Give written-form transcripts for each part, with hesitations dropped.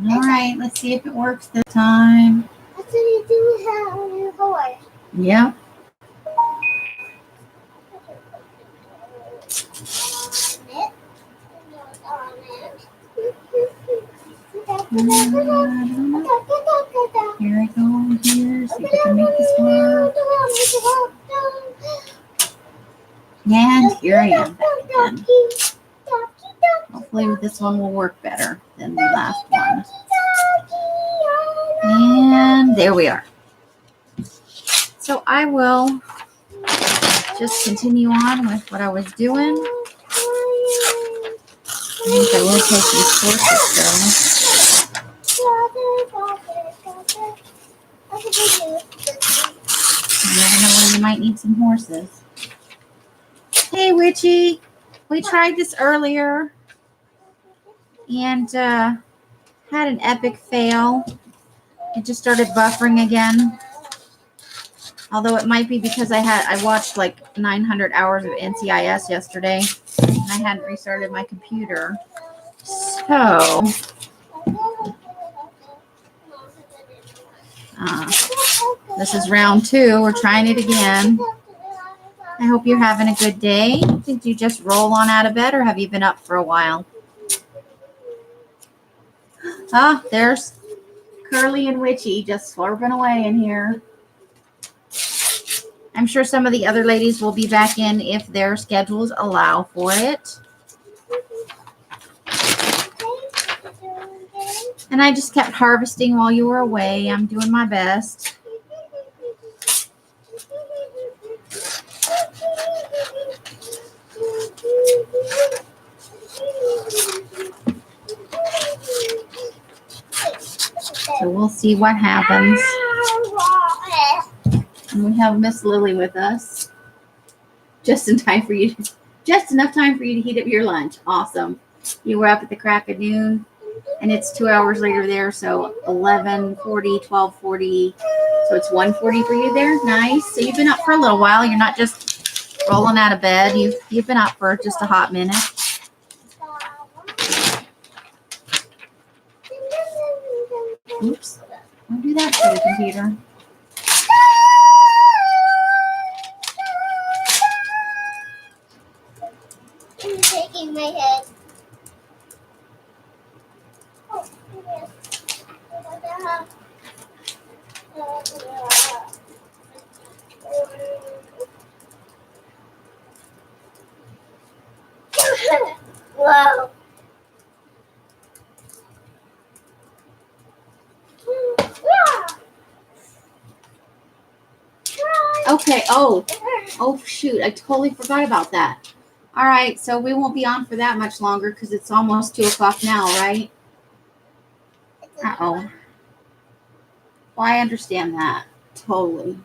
All right, let's see if it works this time. That's what you do have on your board. Yep. Here I go here. See if I can make this work. And here I am back again. Hopefully this one will work better than the last one. And there we are. So I will just continue on with what I was doing. I think I will take these courses though. You never know when you might need some horses. Hey, Witchy. We tried this earlier and had an epic fail. It just started buffering again. Although it might be because I watched like 900 hours of NCIS yesterday and I hadn't restarted my computer. So this is round 2. We're trying it again. I hope you're having a good day. Did you just roll on out of bed or have you been up for a while? Ah, there's Curly and Witchy just slurping away in here. I'm sure some of the other ladies will be back in if their schedules allow for it. And I just kept harvesting while you were away. I'm doing my best. So we'll see what happens. And we have Miss Lily with us. Just enough time for you to heat up your lunch. Awesome. You were up at the crack of noon, and it's 2 hours later there, so 11:40, 12:40. So it's 1:40 for you there. Nice. So you've been up for a little while. You're not just rolling out of bed. You've been up for just a hot minute. Oops. Don't do that to the computer. I'm shaking my head. Wow. Okay. Oh, shoot. I totally forgot about that. All right. So we won't be on for that much longer because it's almost 2 o'clock now, right? Uh-oh. Well, I understand that. Totally.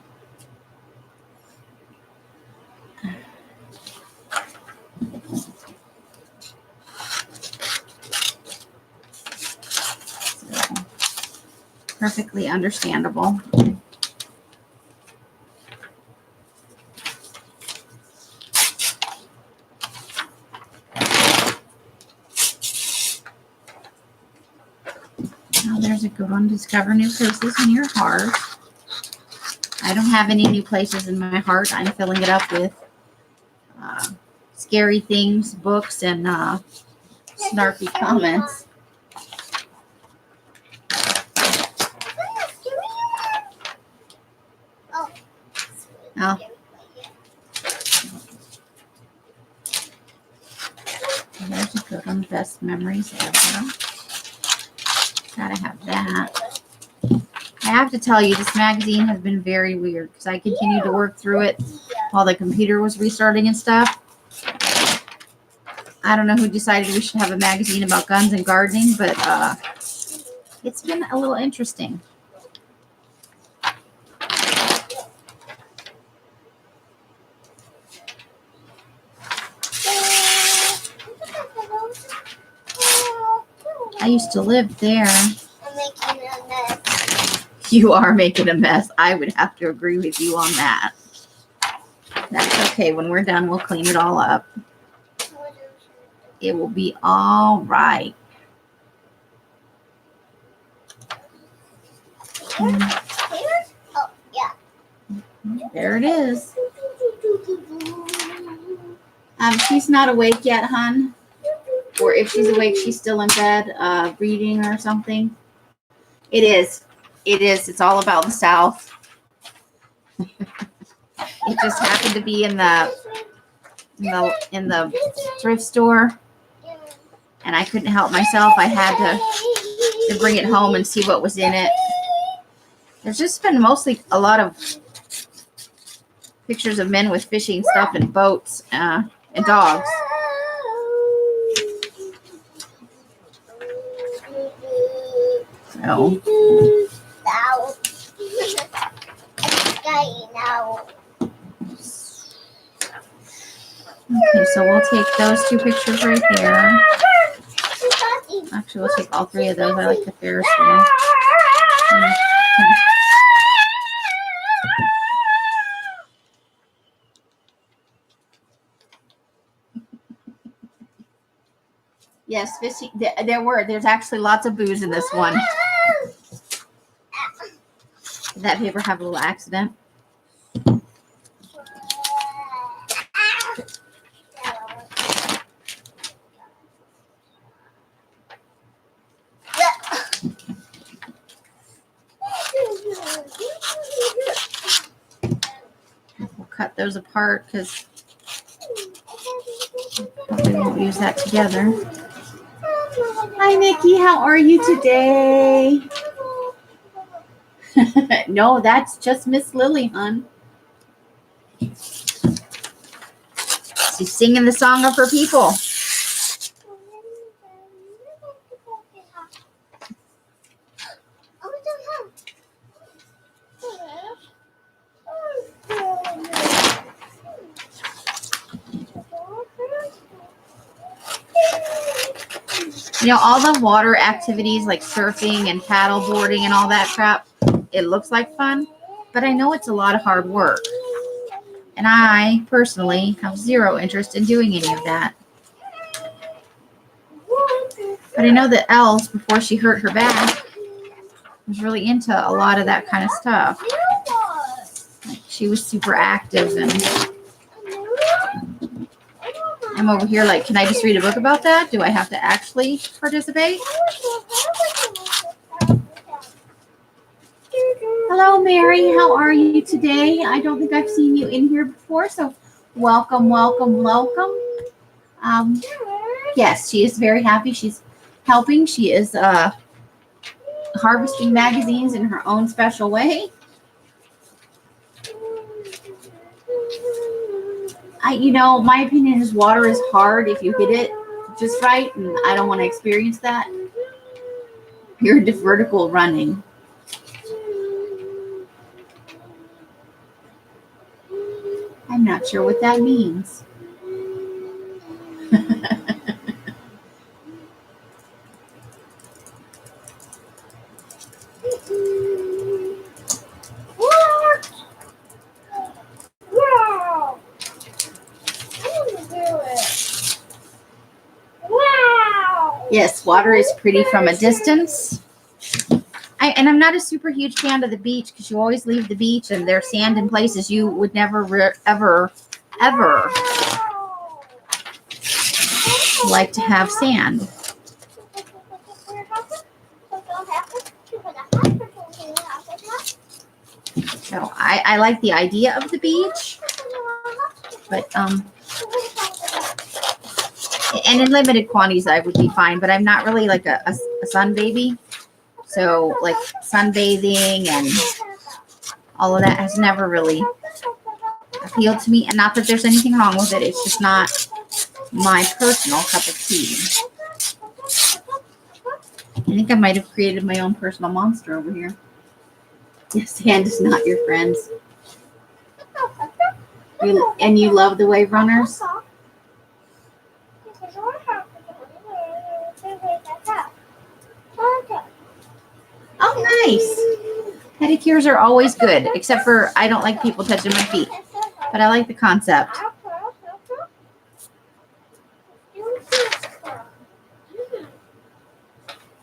So, perfectly understandable. Oh, there's a good one. Discover new places in your heart. I don't have any new places in my heart. I'm filling it up with scary things, books, and snarky comments. Oh. There's a good one. Best memories ever. Gotta have that. I have to tell you, this magazine has been very weird because I continued to work through it while the computer was restarting and stuff. I don't know who decided we should have a magazine about guns and gardening, but it's been a little interesting. I used to live there. I'm making a mess. You are making a mess. I would have to agree with you on that. That's okay. When we're done, we'll clean it all up. It will be all right. Oh, yeah. There it is. She's not awake yet, hon. Or if she's awake, she's still in bed, reading or something. It is. It is. It's all about the South. It just happened to be in the thrift store, and I couldn't help myself. I had to bring it home and see what was in it. There's just been mostly a lot of pictures of men with fishing stuff and boats and dogs. So. Okay, so we'll take those two pictures right here. Actually, we'll take all three of those. I like the Ferris wheel. Yes, fishing. There's actually lots of booze in this one. Did that paper have a little accident? We'll cut those apart because we won't use that together. Hi, Nikki. How are you today? No, that's just Miss Lily, hon. She's singing the song of her people. You know, all the water activities like surfing and paddle boarding and all that crap, it looks like fun, but I know it's a lot of hard work. And I personally have zero interest in doing any of that. But I know that Els, before she hurt her back, was really into a lot of that kind of stuff. Like, she was super active, and I'm over here like, can I just read a book about that? Do I have to actually participate? Hello, Mary. How are you today? I don't think I've seen you in here before, so welcome, welcome, welcome. Yes, she is very happy. She's helping. She is harvesting magazines in her own special way. My opinion is water is hard if you hit it just right, and I don't want to experience that. You're into vertical running. I'm not sure what that means. Yes, water is pretty from a distance. I'm not a super huge fan of the beach because you always leave the beach and there's sand in places you would never, ever like to have sand. So I like the idea of the beach, but and in limited quantities I would be fine, but I'm not really like a sun baby. So like sunbathing and all of that has never really appealed to me. And not that there's anything wrong with it. It's just not my personal cup of tea. I think I might have created my own personal monster over here. Yes, sand is not your friends. You love the wave runners? Oh, nice. Pedicures are always good, except for I don't like people touching my feet. But I like the concept.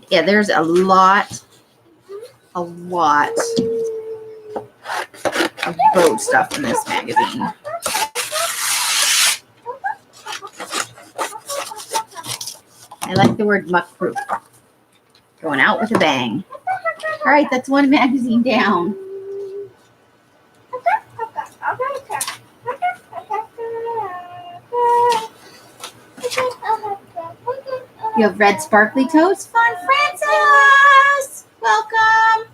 Yeah, there's a lot a lot of boat stuff in this magazine. I like the word muck-proof. Going out with a bang. All right, that's one magazine down. You have red sparkly toes. Fun Francis! Welcome.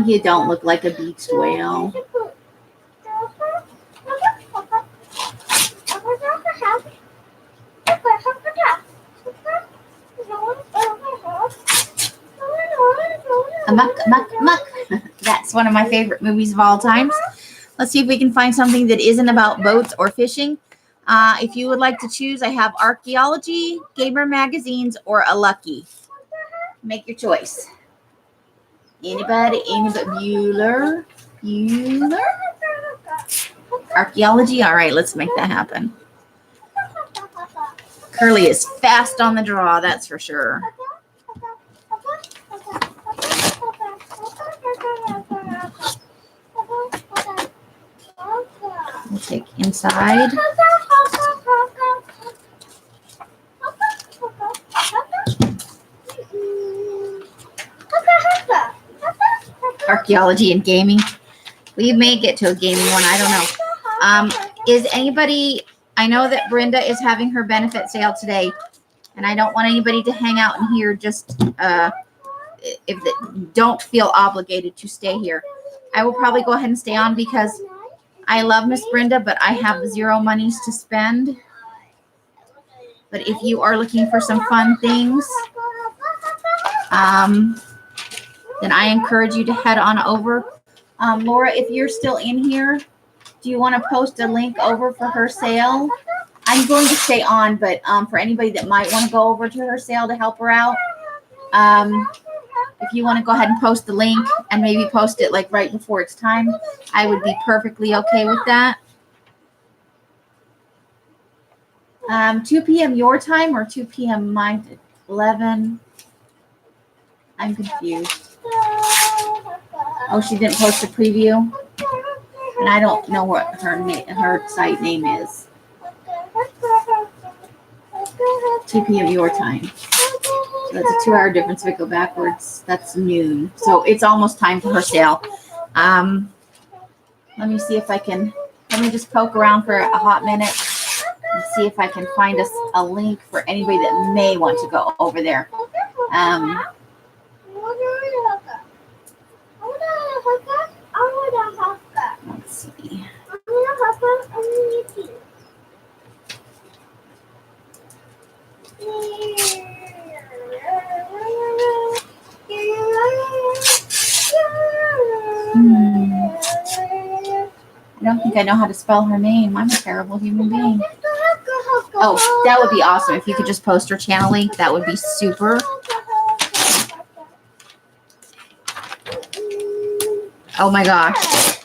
You don't look like a beached whale. Muck. That's one of my favorite movies of all times. Let's see if we can find something that isn't about boats or fishing. If you would like to choose, I have Archaeology, Gamer Magazines, or a Lucky. Make your choice. Anybody? Bueller? Archaeology? All right, let's make that happen. Curly is fast on the draw, that's for sure. We'll take inside. Archaeology and gaming. We may get to a gaming one. I don't know. Is anybody, I know that Brenda is having her benefit sale today, and I don't want anybody to hang out in here just if they don't feel obligated to stay here. I will probably go ahead and stay on because I love Miss Brenda, but I have zero monies to spend. But if you are looking for some fun things, then I encourage you to head on over. Laura, if you're still in here, do you want to post a link over for her sale? I'm going to stay on, but for anybody that might want to go over to her sale to help her out, if you want to go ahead and post the link and maybe post it like right before it's time, I would be perfectly okay with that. 2 p.m. your time or 2 p.m. my 11? I'm confused. Oh, she didn't post a preview? And I don't know what her site name is. 2 p.m. your time. So that's a 2-hour difference. If I go backwards, that's noon. So it's almost time for her sale. Let me see if I can, let me just poke around for a hot minute and see if I can find us a link for anybody that may want to go over there. Let's see. I don't think I know how to spell her name. I'm a terrible human being. Oh, that would be awesome. If you could just post her channel link, that would be super. Oh my gosh.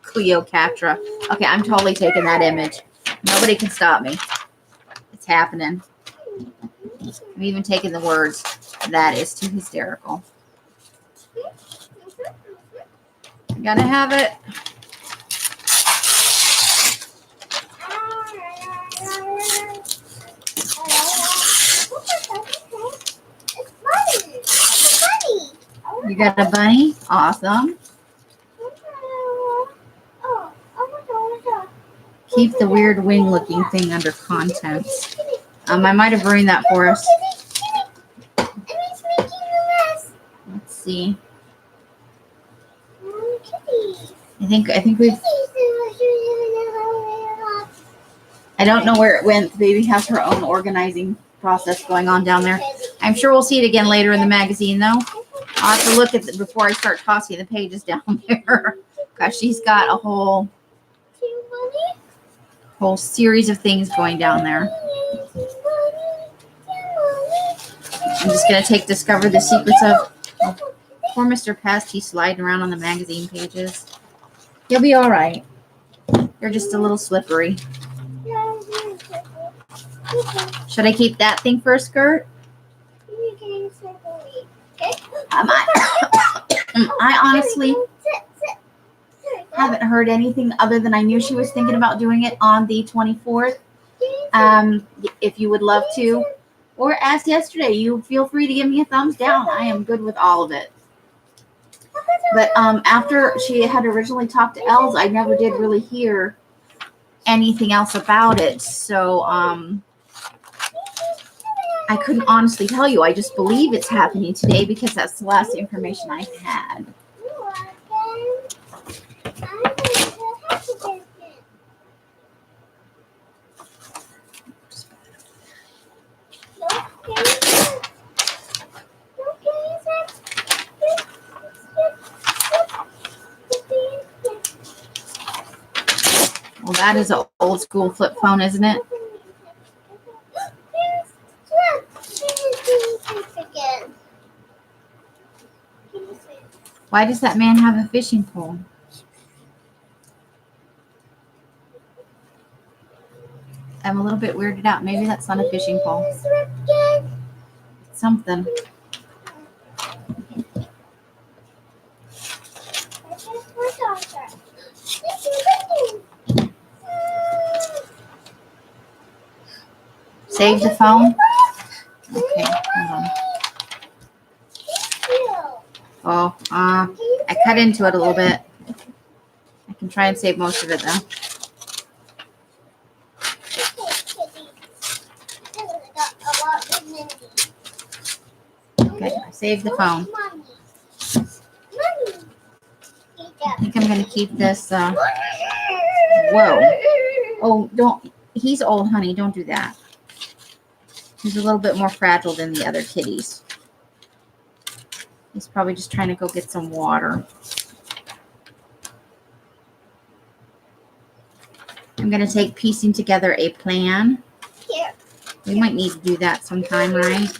Cleopatra. Okay, I'm totally taking that image. Nobody can stop me. It's happening. I'm even taking the words. That is too hysterical. I gotta have it. You got a bunny? Awesome. Keep the weird wing looking thing under contents. I might have ruined that for us. Let's see. I think we've. I don't know where it went. The baby has her own organizing process going on down there. I'm sure we'll see it again later in the magazine, though. I'll have to look at it before I start tossing the pages down there. Gosh, she's got a whole series of things going down there. I'm just going to take Discover the Secrets of poor Mr. Pest. He's sliding around on the magazine pages. He'll be all right. They're just a little slippery. Should I keep that thing for a skirt? I honestly haven't heard anything other than I knew she was thinking about doing it on the 24th. If you would love to, or as yesterday, you feel free to give me a thumbs down. I am good with all of it. But after she had originally talked to Els, I never did really hear anything else about it. So I couldn't honestly tell you. I just believe it's happening today because that's the last information I had. Well, that is an old school flip phone, isn't it? Why does that man have a fishing pole? I'm a little bit weirded out. Maybe that's not a fishing pole. It's something. Save the phone? Okay, hold on. Oh, I cut into it a little bit. I can try and save most of it though. Okay, I saved the phone. I think I'm going to keep this. Whoa. Oh, don't. He's old, honey. Don't do that. He's a little bit more fragile than the other kitties. He's probably just trying to go get some water. I'm going to take piecing together a plan. We might need to do that sometime, right?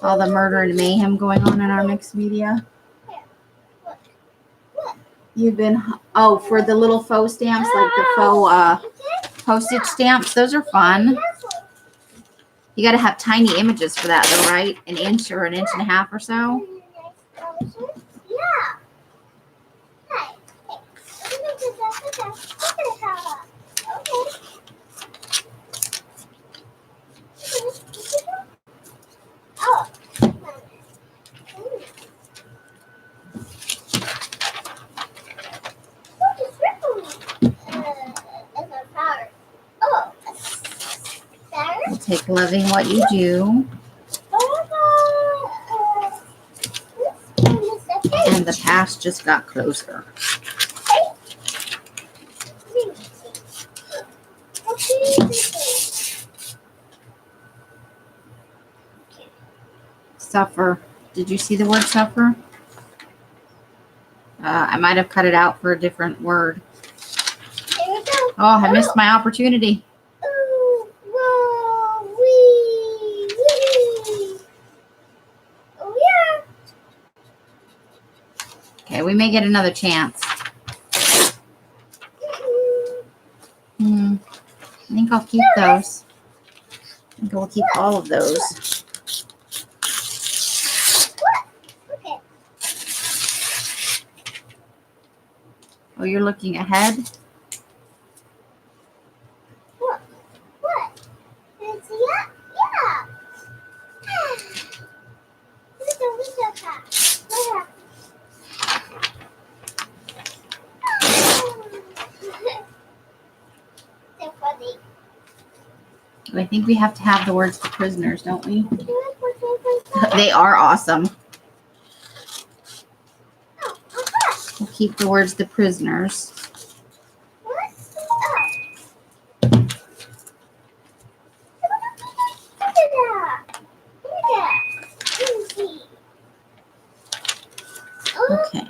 All the murder and mayhem going on in our mixed media. You've been, oh, for the little faux stamps, like the faux postage stamps. Those are fun. You got to have tiny images for that, though, right? An inch or an inch and a half or so. We'll take loving what you do. And the past just got closer. Suffer. Did you see the word suffer? I might have cut it out for a different word. Oh, I missed my opportunity. Okay, we may get another chance. I think I'll keep those. I think we'll keep all of those. Oh, you're looking ahead? I think we have to have the words "the prisoners," don't we? They are awesome. We'll keep the words "the prisoners." Okay.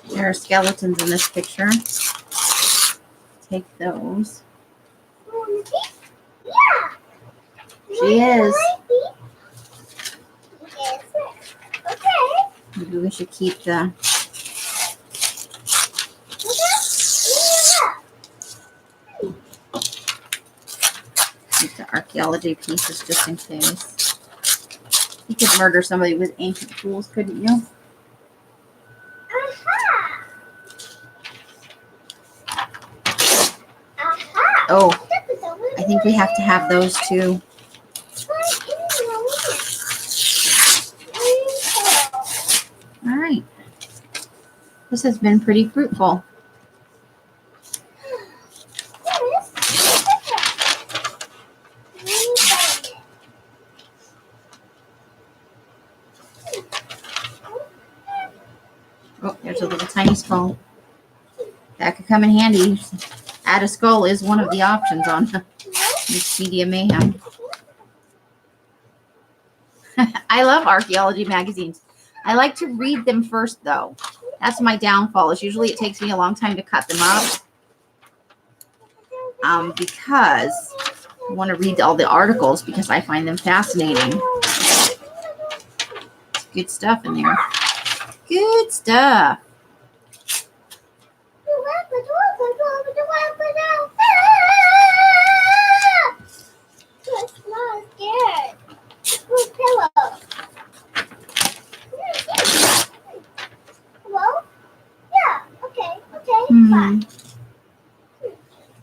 There are skeletons in this picture. Take those. She is. Maybe we should keep the. Keep the archaeology pieces just in case. You could murder somebody with ancient tools, couldn't you? Oh, I think we have to have those too. All right. This has been pretty fruitful. Oh, there's a little tiny skull. That could come in handy. Add a skull is one of the options on Wikipedia Mayhem. I love archaeology magazines. I like to read them first, though. That's my downfall. Is usually it takes me a long time to cut them up because I want to read all the articles because I find them fascinating. Good stuff in there. Good stuff.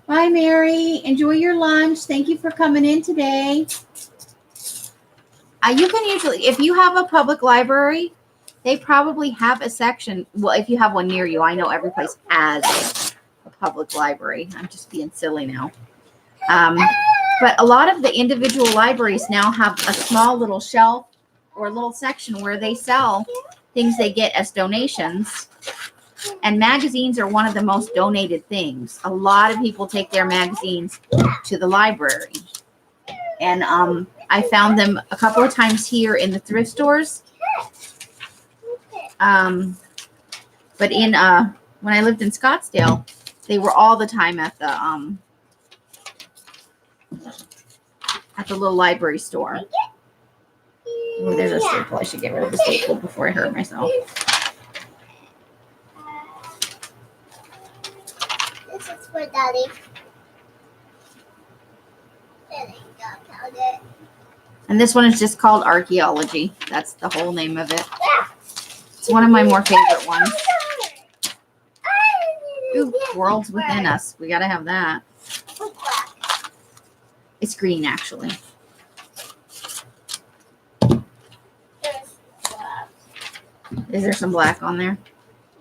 Bye, Mary. Enjoy your lunch. Thank you for coming in today. You can usually, if you have a public library, they probably have a section. Well, if you have one near you, I know every place has a public library. I'm just being silly now. But a lot of the individual libraries now have a small little shelf or a little section where they sell things they get as donations. And magazines are one of the most donated things. A lot of people take their magazines to the library. And I found them a couple of times here in the thrift stores. But in when I lived in Scottsdale, they were all the time at the little library store. Oh, there's a staple. I should get rid of the staple before I hurt myself. This is for Daddy. And this one is just called Archaeology. That's the whole name of it. It's one of my more favorite ones. Ooh, Worlds Within Us. We gotta have that. It's green, actually. Is there some black on there?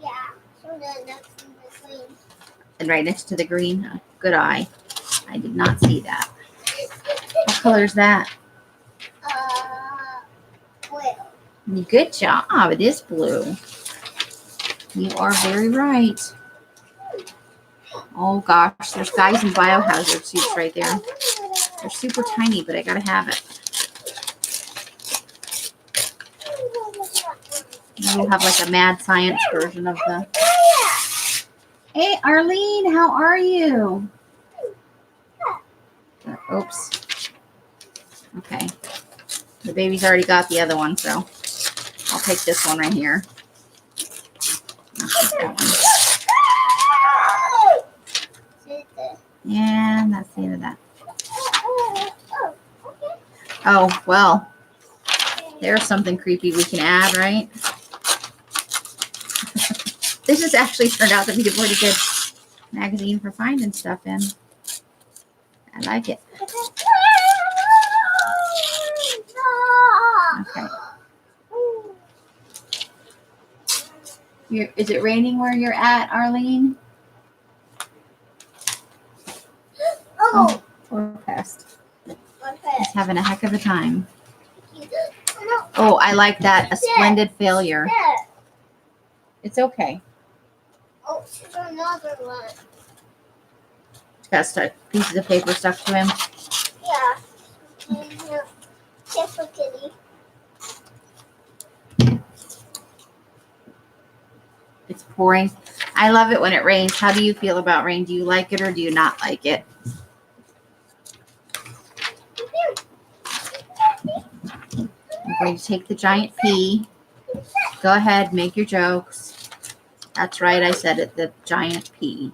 Yeah. So the next to the green. And right next to the green? Good eye. I did not see that. What color is that? Blue. Good job. It is blue. You are very right. Oh gosh, there's guys in biohazard suits right there. They're super tiny, but I gotta have it. We'll have like a mad science version of the. Hey, Arlene, how are you? Oops. Okay. The baby's already got the other one, so I'll take this one right here. I'll take that one. Yeah, that's the end of that. Oh, well. There's something creepy we can add, right? This has actually turned out to be a pretty good magazine for finding stuff in. I like it. Okay. Is it raining where you're at, Arlene? Oh, poor pest. He's having a heck of a time. Oh, I like that. A splendid failure. It's okay. Oh, there's another one. It's got pieces of paper stuck to him. Yeah. Careful, kitty. It's pouring. I love it when it rains. How do you feel about rain? Do you like it or do you not like it? I'm going to take the giant pea Go ahead, make your jokes. That's right, I said it, the giant P.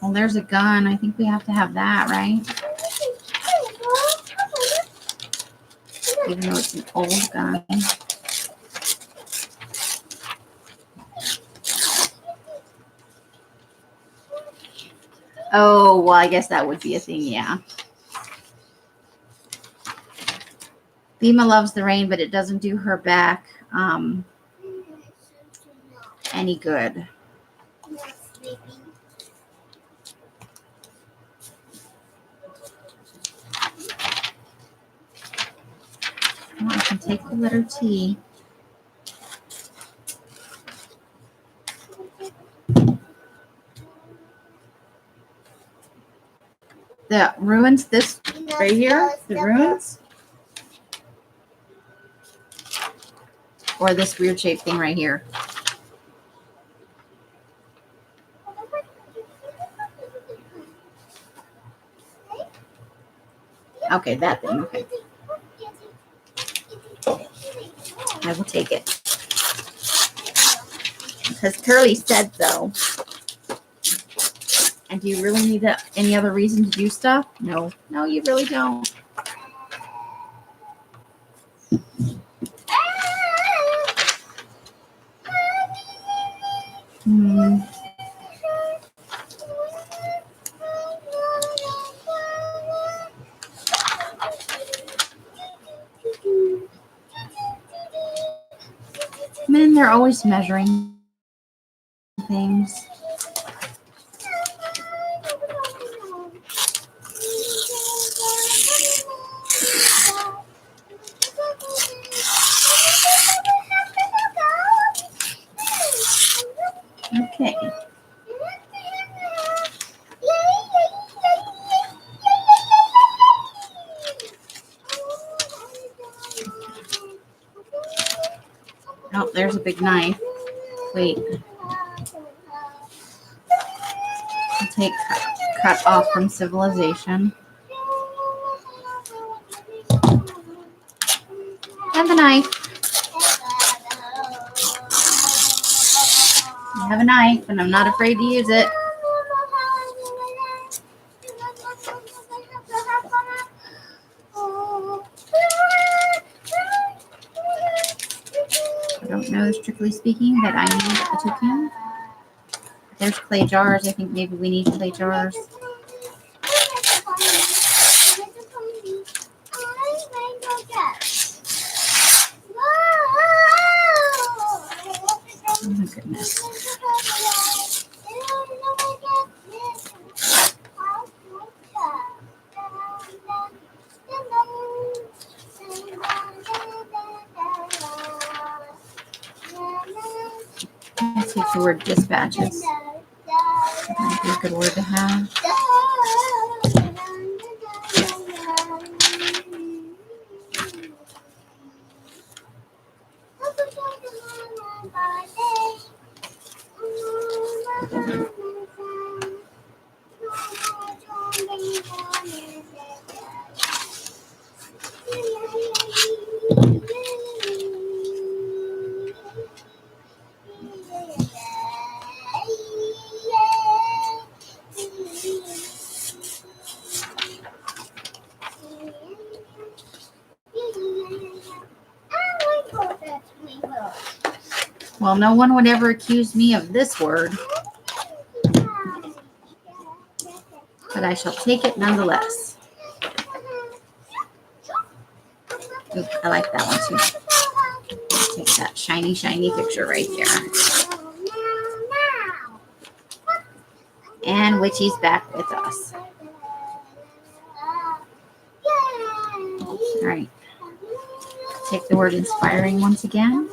Well, there's a gun. I think we have to have that, right? Even though it's an old gun. Oh, well, I guess that would be a thing, yeah. Bima loves the rain, but it doesn't do her back any good. Oh, I can take the letter T. The ruins, this right here, the ruins, or this weird shaped thing right here. Okay, that thing. Okay, I will take it because Curly said so. And do you really need any other reason to do stuff? No, no, you really don't. Men, they're always measuring things. Okay. Oh, there's a big knife. Wait. I'll take cut off from civilization. And the knife. I have a knife and I'm not afraid to use it. I don't know, strictly speaking, that I need a toucan. There's clay jars. I think maybe we need clay jars. Oh my goodness. Let's take the word dispatches. That might be a good word to have. Well, no one would ever accuse me of this word, but I shall take it nonetheless. Ooh, I like that one too. Take that shiny, shiny picture right there. And Witchy's back with us. All right. Take the word inspiring once again.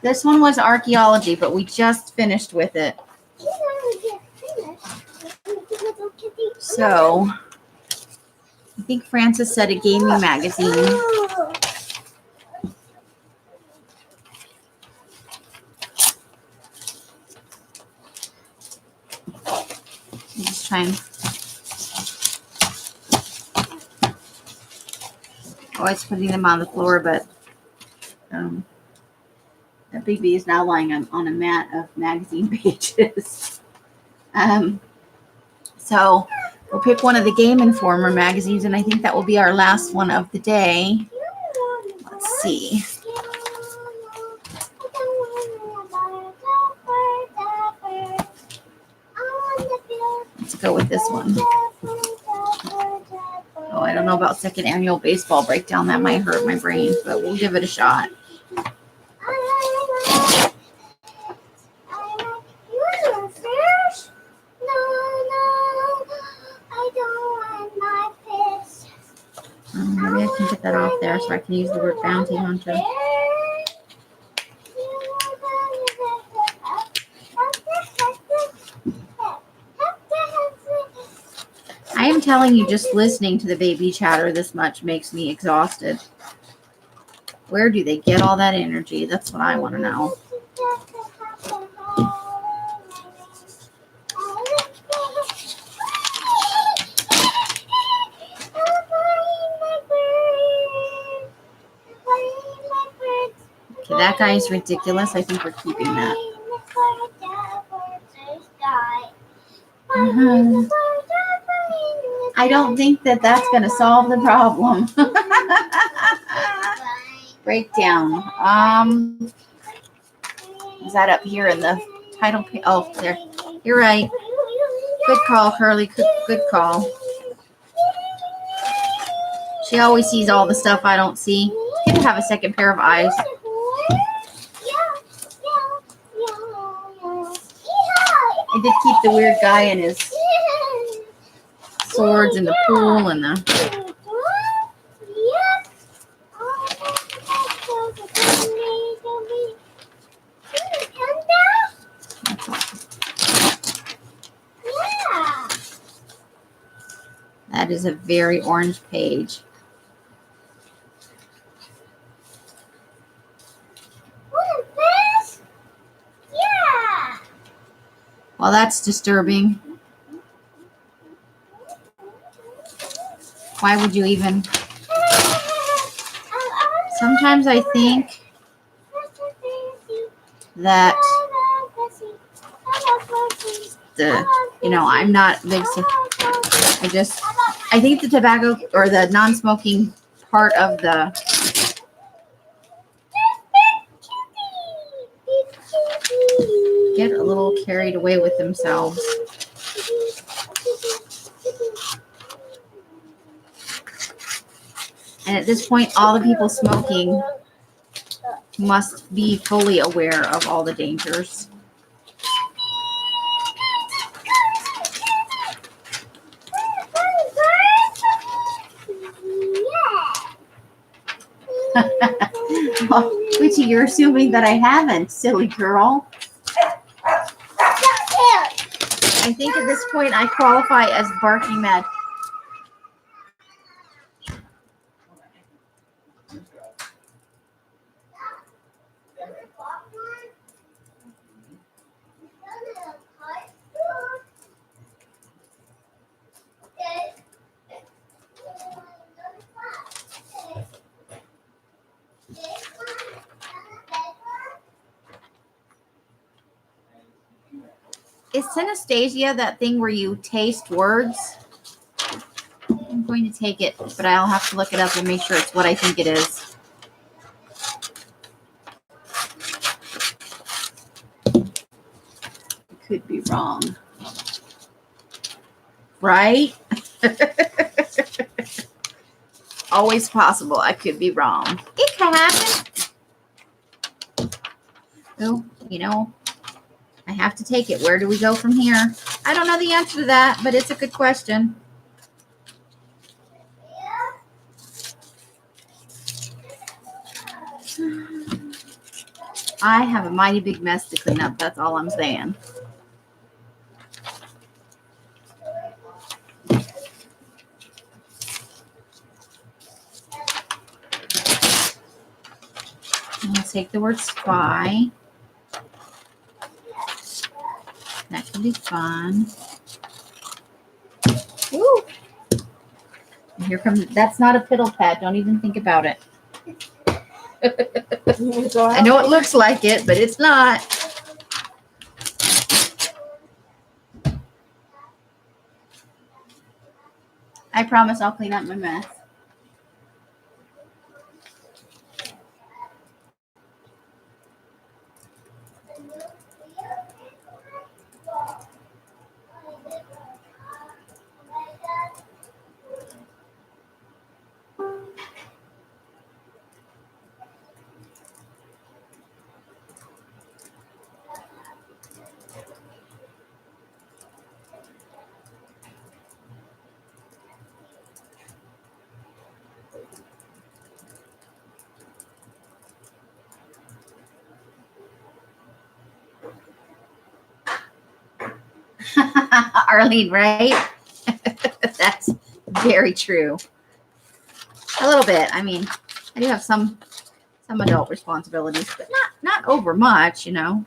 This one was archaeology, but we just finished with it. So, I think Francis said a gaming magazine. time. Always putting them on the floor, but the baby is now lying on a mat of magazine pages. So we'll pick one of the Game Informer magazines, and I think that will be our last one of the day. Let's see. Let's go with this one. Oh, I don't know about second annual baseball breakdown. That might hurt my brain, but we'll give it a shot. Maybe I can get that off there so I can use the word bounty hunter. I am telling you, just listening to the baby chatter this much makes me exhausted. Where do they get all that energy? That's what I want to know. Okay, that guy is ridiculous. I think we're keeping that. I don't think that that's going to solve the problem. Breakdown. Is that up here in the title? Oh, there. You're right. Good call, Curly. Good call. She always sees all the stuff I don't see. Good to have a second pair of eyes. I did keep the weird guy and his swords in the pool and the... That is a very orange page. What is this? Yeah. Well, that's disturbing. Why would you even? Sometimes I think that I'm not big. I think the tobacco or the non-smoking part of the get a little carried away with themselves. And at this point, all the people smoking must be fully aware of all the dangers. Well, Witchy, you're assuming that I haven't, silly girl. I think at this point I qualify as barking mad. Is synesthesia that thing where you taste words? I'm going to take it, but I'll have to look it up and make sure it's what I think it is. I could be wrong. Right? Always possible. I could be wrong. It can happen. Oh, I have to take it. Where do we go from here? I don't know the answer to that, but it's a good question. I have a mighty big mess to clean up. That's all I'm saying. Let's take the word spy. That can be fun. Here comes, that's not a piddle pad. Don't even think about it. I know it looks like it, but it's not. I promise I'll clean up my mess. Arlene, right? That's very true. A little bit. I mean, I do have some adult responsibilities, but not over much, you know.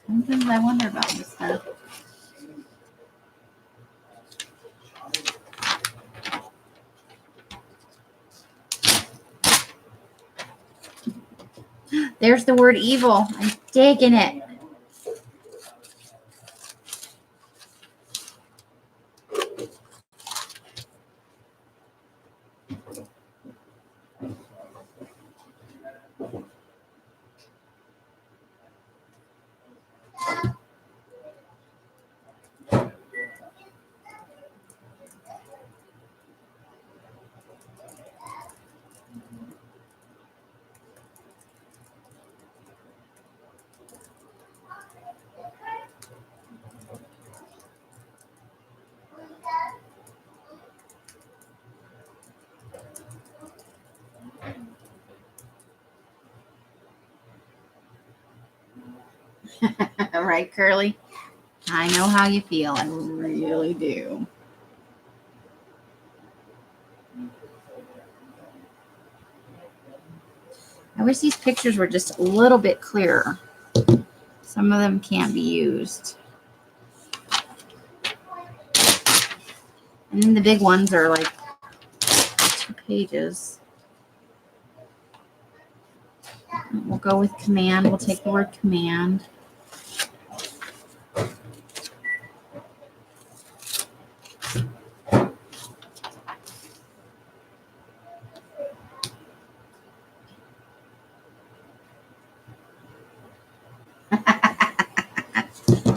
Sometimes I wonder about this stuff. There's the word evil. I'm digging it. All right, Curly. I know how you feel. I really do. I wish these pictures were just a little bit clearer. Some of them can't be used. And then the big ones are like 2 pages. We'll go with command. We'll take the word command.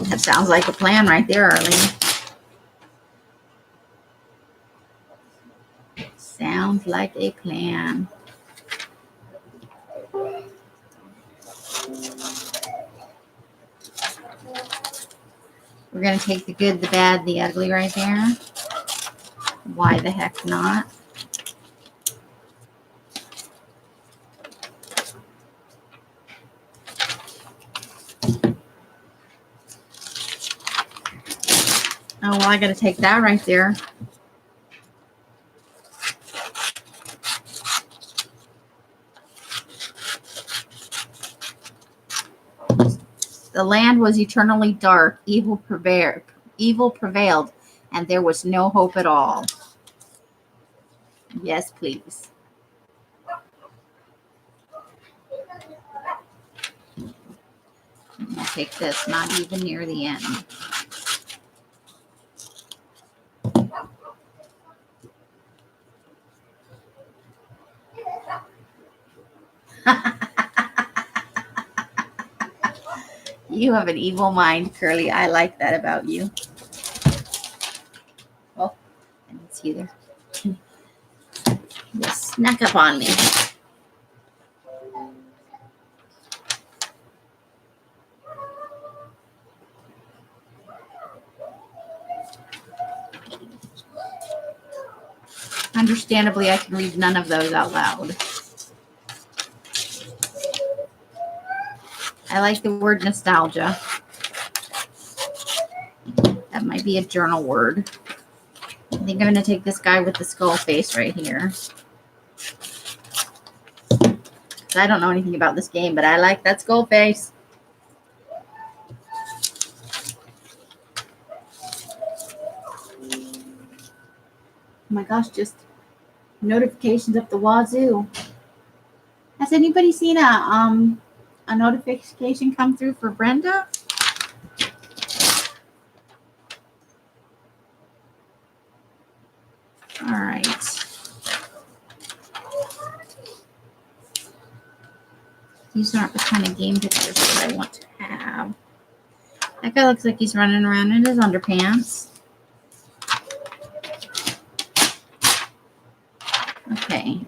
That sounds like a plan right there, Arlene. Sounds like a plan. We're going to take the good, the bad, the ugly right there. Why the heck not? Oh, well, I got to take that right there. The land was eternally dark. Evil prevailed, and there was no hope at all. Yes, please. I'll take this, not even near the end. You have an evil mind, Curly. I like that about you. Oh, I didn't see you there. You snuck up on me. Understandably, I can read none of those out loud. I like the word nostalgia. That might be be a journal word. I think I'm going to take this guy with the skull face right here. I don't know anything about this game, but I like that skull face. Oh my gosh, just notifications up the wazoo. Has anybody seen a notification come through for Brenda? All right. These aren't the kind of game pictures that I want to have. That guy looks like he's running around in his underpants. Okay.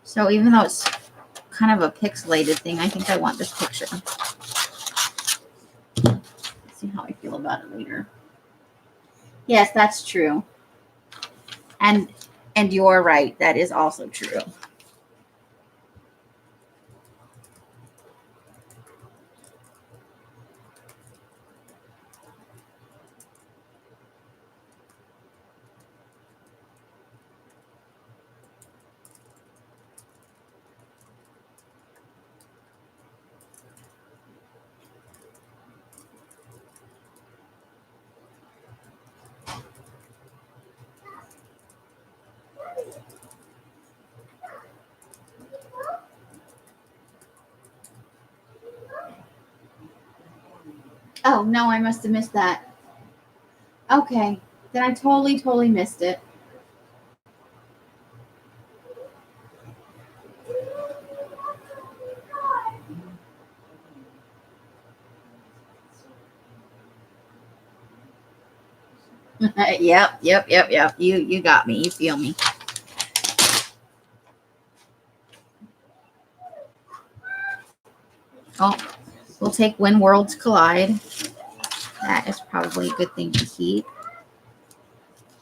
So even though it's kind of a pixelated thing, I think I want this picture. Let's see how I feel about it later. Yes, that's true. And you're right. That is also true. Oh, no, I must have missed that. Okay. Then I totally missed it. Yep. You got me. You feel me. Oh, we'll take When Worlds Collide. That is probably a good thing to keep.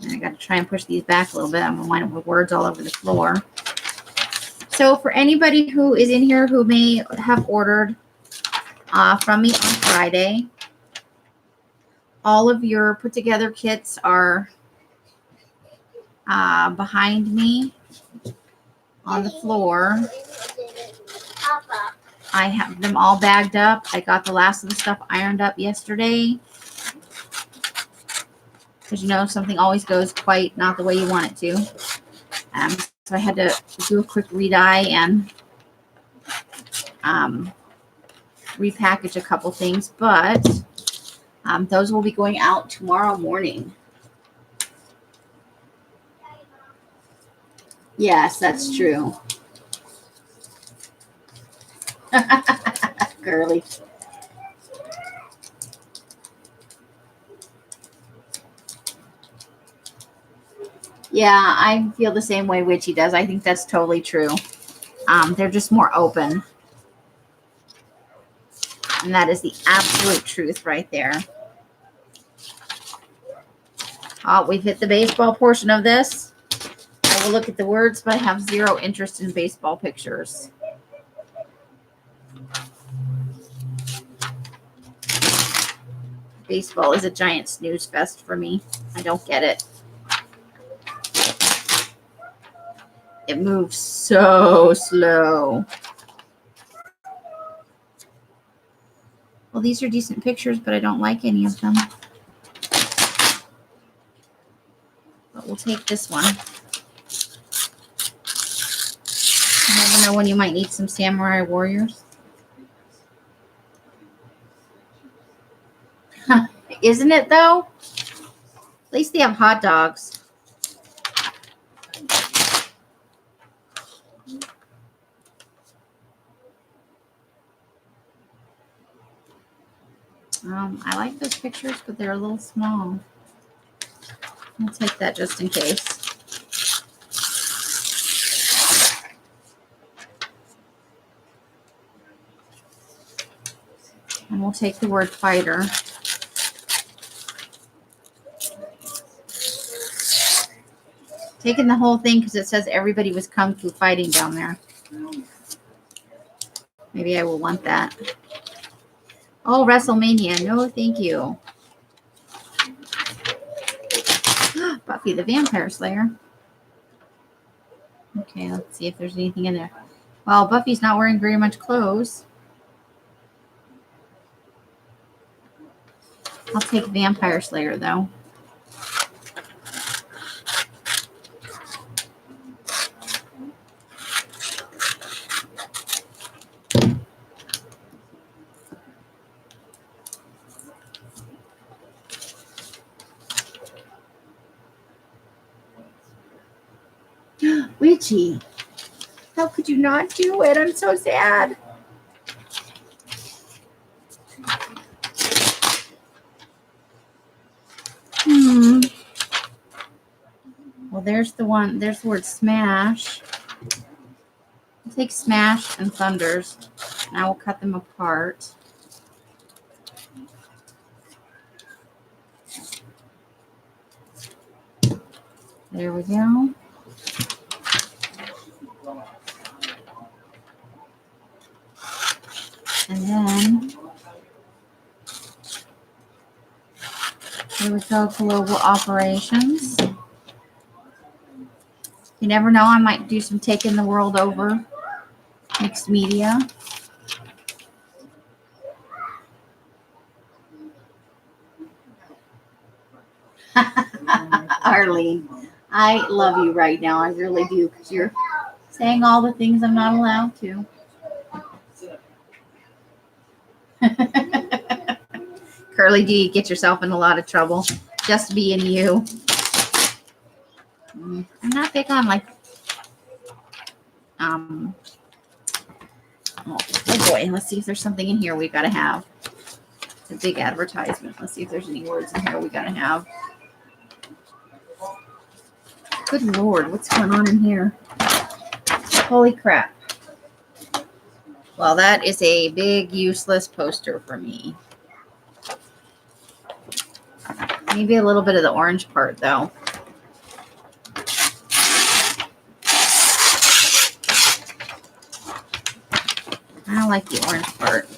And I got to try and push these back a little bit. I'm going to wind up with words all over the floor. So for anybody who is in here who may have ordered from me on Friday, all of your put together kits are behind me on the floor. I have them all bagged up. I got the last of the stuff ironed up yesterday. Because you know, something always goes quite not the way you want it to. So I had to do a quick re-dye and repackage a couple things. But those will be going out tomorrow morning. Yes, that's true. Girly. Yeah, I feel the same way Witchy does. I think that's totally true. They're just more open. And that is the absolute truth right there. Oh, we've hit the baseball portion of this. I will look at the words, but I have zero interest in baseball pictures. Baseball is a giant snooze fest for me. I don't get it. It moves so slow. Well, these are decent pictures, but I don't like any of them. But we'll take this one. You never know when you might need some samurai warriors. Isn't it, though? At least they have hot dogs. I like those pictures, but they're a little small. I'll take that just in case. And we'll take the word fighter. Taking the whole thing because it says everybody was kung fu fighting down there. Maybe I will want that. Oh, WrestleMania. No, thank you. Buffy the Vampire Slayer. Okay, let's see if there's anything in there. Well, Buffy's not wearing very much clothes. I'll take Vampire Slayer, though. Witchy, how could you not do it? I'm so sad. Well, there's the one. There's the word smash. I'll take smash and thunders, and I will cut them apart. There we go. And then here we go, global operations. You never know, I might do some taking the world over, mixed media. Arlene, I love you right now. I really do, because you're saying all the things I'm not allowed to. Curly D, get yourself in a lot of trouble. Just being you. I'm not big on like, oh boy, let's see if there's something in here we gotta have. It's a big advertisement. Let's see if there's any words in here we gotta have. Good Lord, what's going on in here? Holy crap. Well, that is a big useless poster for me. Maybe a little bit of the orange part though. I don't like the orange part.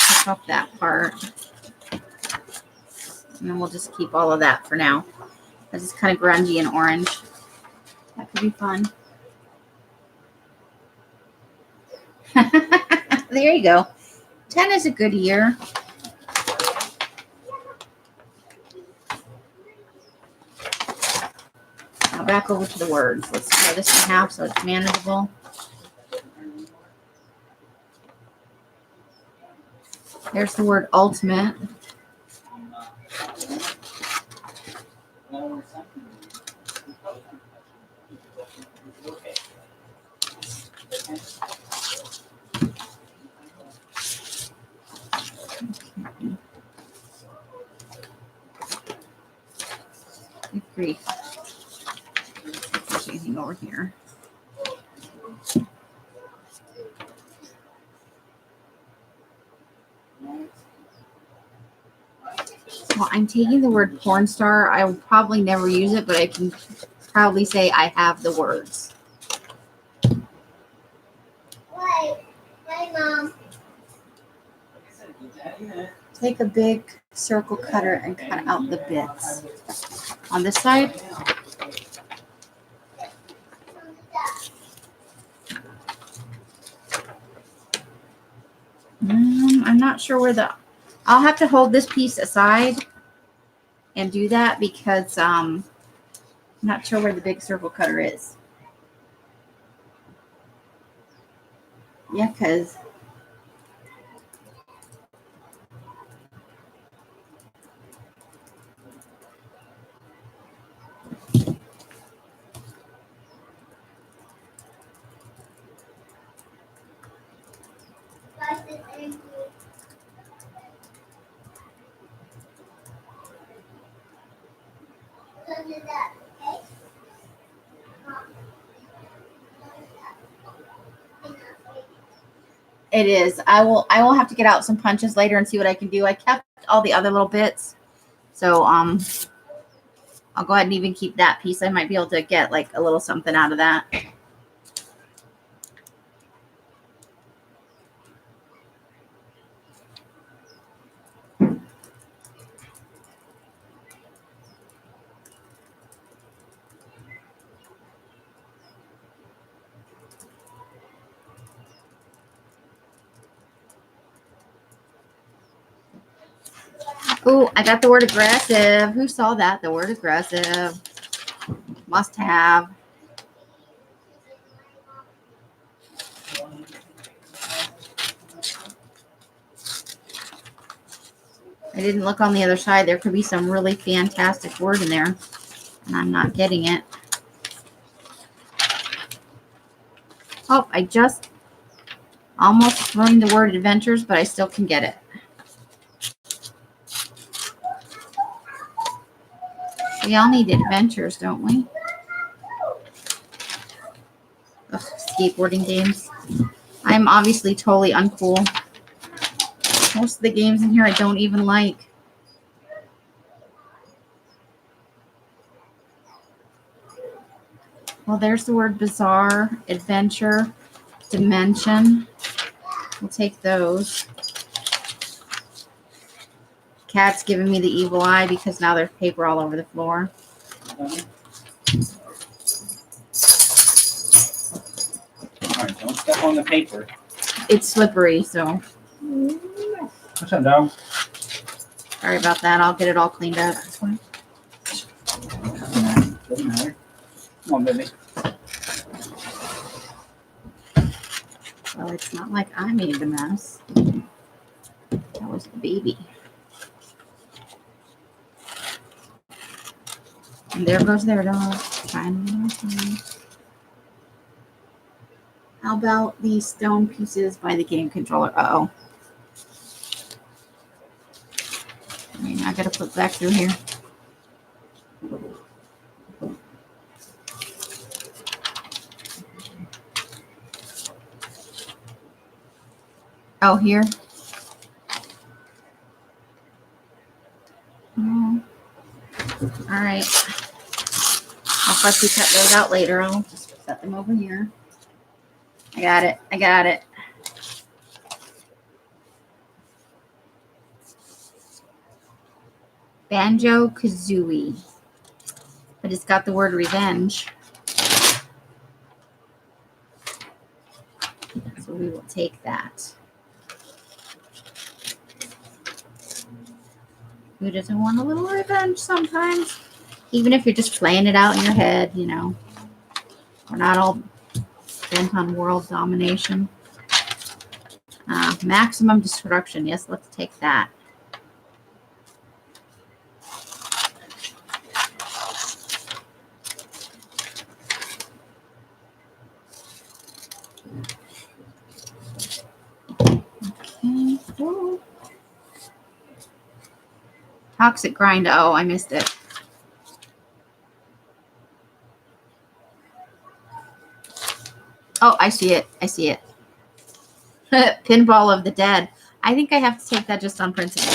Pick up that part. And then we'll just keep all of that for now. This is kind of grungy and orange. That could be fun. There you go. 10 is a good year. Now back over to the words. Let's try this in half so it's manageable. There's the word ultimate. Good grief. If there's anything over here. Well, I'm taking the word porn star. I will probably never use it, but I can proudly say I have the words. Wait, Mom. Take a big circle cutter and cut out the bits. On this side, I'm not sure where I'll have to hold this piece aside and do that because I'm not sure where the big circle cutter is. Yeah, because it is. I will have to get out some punches later and see what I can do. I kept all the other little bits. So I'll go ahead and even keep that piece. I might be able to get like a little something out of that. Oh, I got the word aggressive. Who saw that? The word aggressive. Must have. I didn't look on the other side. There could be some really fantastic word in there, and I'm not getting it. Oh, I just almost learned the word adventures, but I still can get it. We all need adventures, don't we? Ugh, skateboarding games. I'm obviously totally uncool. Most of the games in here I don't even like. Well, there's the word bizarre, adventure, dimension. We'll take those. Cat's giving me the evil eye because now there's paper all over the floor. All right, don't step on the paper. It's slippery, so What's up, dog? sorry about that. I'll get it all cleaned up. Doesn't matter. Come on, baby. Well, it's not like I made the mess. That was the baby. And there goes their dog. Trying to get on time. How about these stone pieces by the game controller? Uh-oh. I mean, I gotta put back through here. Oh, here. Oh. All right. I'll fussy cut those out later. I'll just set them over here. I got it. I got it. Banjo Kazooie. But it's got the word revenge. So we will take that. Who doesn't want a little revenge sometimes? Even if you're just playing it out in your head, you know. We're not all bent on world domination. Maximum destruction. Yes, let's take that. Okay. Whoa. Toxic grind. Oh, I missed it. Oh, I see it. I see it. Pinball of the Dead. I think I have to take that just on principle.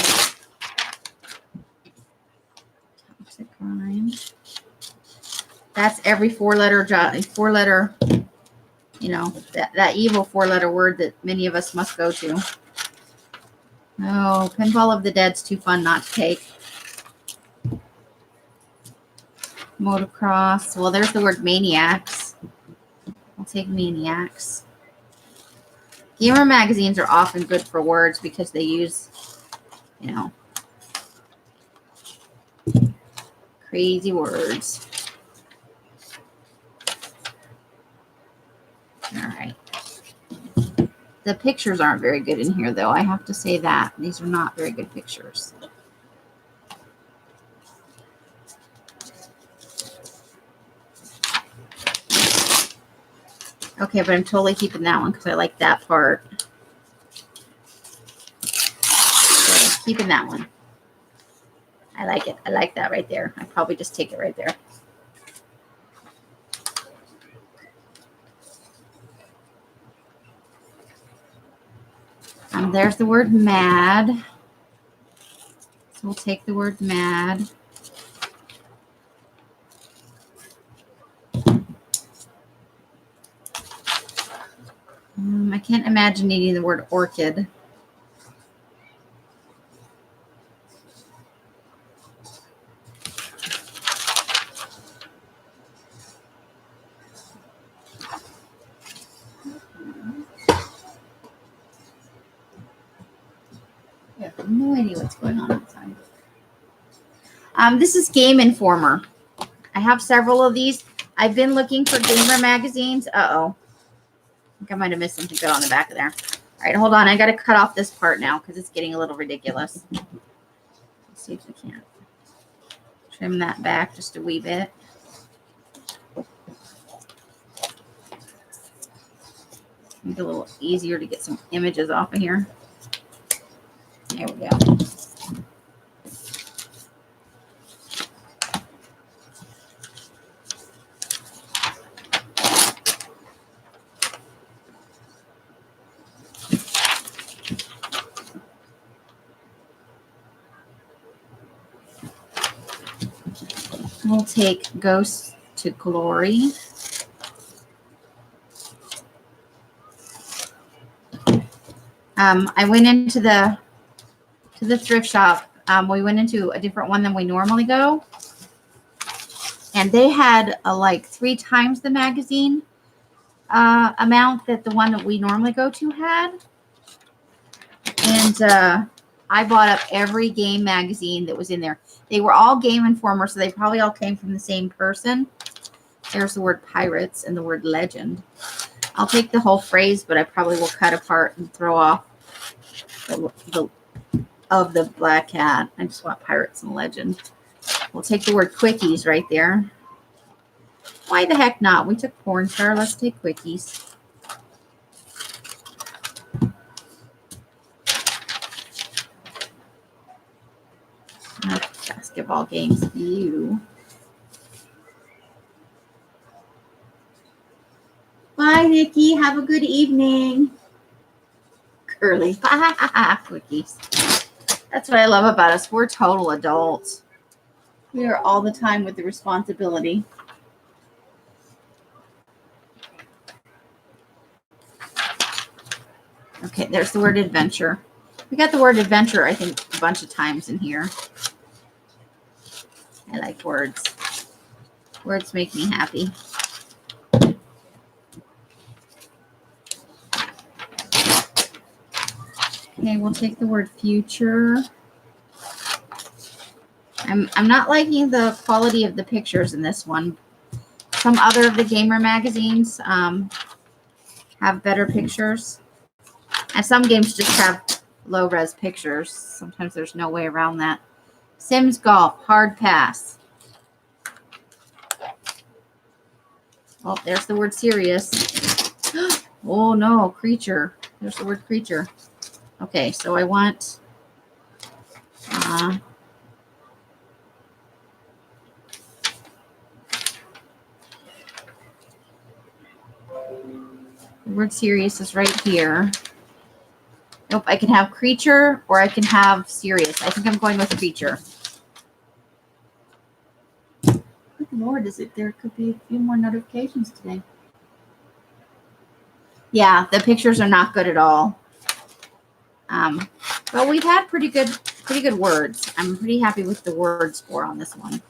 Toxic grind. That's every four-letter, you know, that evil four-letter word that many of us must go to. No, Pinball of the Dead's too fun not to take. Motocross. Well, there's the word maniacs. I'll take maniacs. Gamer magazines are often good for words because they use, you know, crazy words. All right. The pictures aren't very good in here, though. I have to say that. These are not very good pictures. Okay, but I'm totally keeping that one because I like that part. So keeping that one. I like it. I like that right there. I'd probably just take it right there. There's the word mad. So we'll take the word mad. I can't imagine needing the word orchid. I have no idea what's going on outside. This is Game Informer. I have several of these. I've been looking for gamer magazines. Uh-oh. I think I might have missed something good on the back of there. All right, hold on. I got to cut off this part now because it's getting a little ridiculous. Let's see if we can trim that back just a wee bit. Make it a little easier to get some images off of here. There we go. We'll take Ghosts to Glory. I went into the thrift shop. We went into a different one than we normally go, and they had like 3 times the magazine amount that the one that we normally go to had. And I bought up every game magazine that was in there. They were all Game Informer, so they probably all came from the same person. There's the word pirates and the word legend. I'll take the whole phrase, but I probably will cut apart and throw off the of the black cat. I just want pirates and legend. We'll take the word quickies right there. Why the heck not? We took porn star. Let's take quickies. Basketball games view. Bye, Nikki. Have a good evening. Curly. Quickies. That's what I love about us. We're total adults. We are all the time with the responsibility. Okay, there's the word adventure. We got the word adventure, I think, a bunch of times in here. I like words. Words make me happy. Okay, we'll take the word future. I'm not liking the quality of the pictures in this one. Some other of the gamer magazines have better pictures. And some games just have low-res pictures. Sometimes there's no way around that. Sims Golf, hard pass. Oh, there's the word serious. Oh, no, creature. There's the word creature. Okay, so I want... the word serious is right here. Nope, I can have creature or I can have serious. I think I'm going with creature. Good Lord, is it? There could be a few more notifications today. Yeah, the pictures are not good at all. But we've had pretty good words. I'm pretty happy with the word score on this one.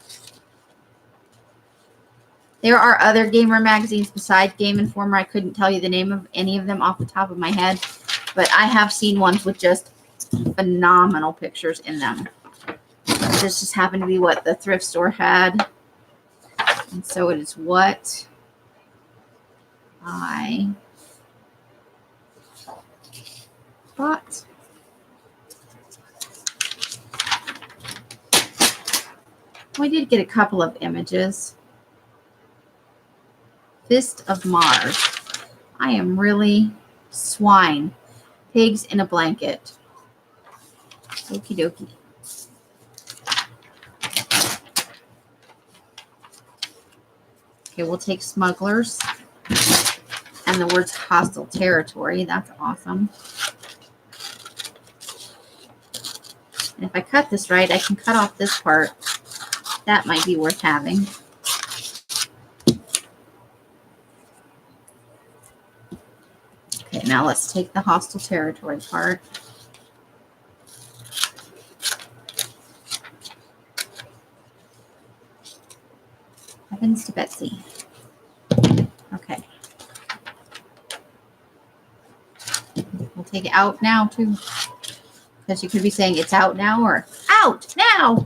There are other gamer magazines besides Game Informer. I couldn't tell you the name of any of them off the top of my head, but I have seen ones with just phenomenal pictures in them. This just happened to be what the thrift store had. And so it is what I bought. We did get a couple of images. Fist of Mars. I am really swine. Pigs in a blanket. Okie dokie. Okay, we'll take smugglers. And the words hostile territory. That's awesome. And if I cut this right, I can cut off this part. That might be worth having. Okay, now let's take the hostile territory part. Heavens to Betsy. Okay. We'll take it out now, too. Because you could be saying it's out now or out now.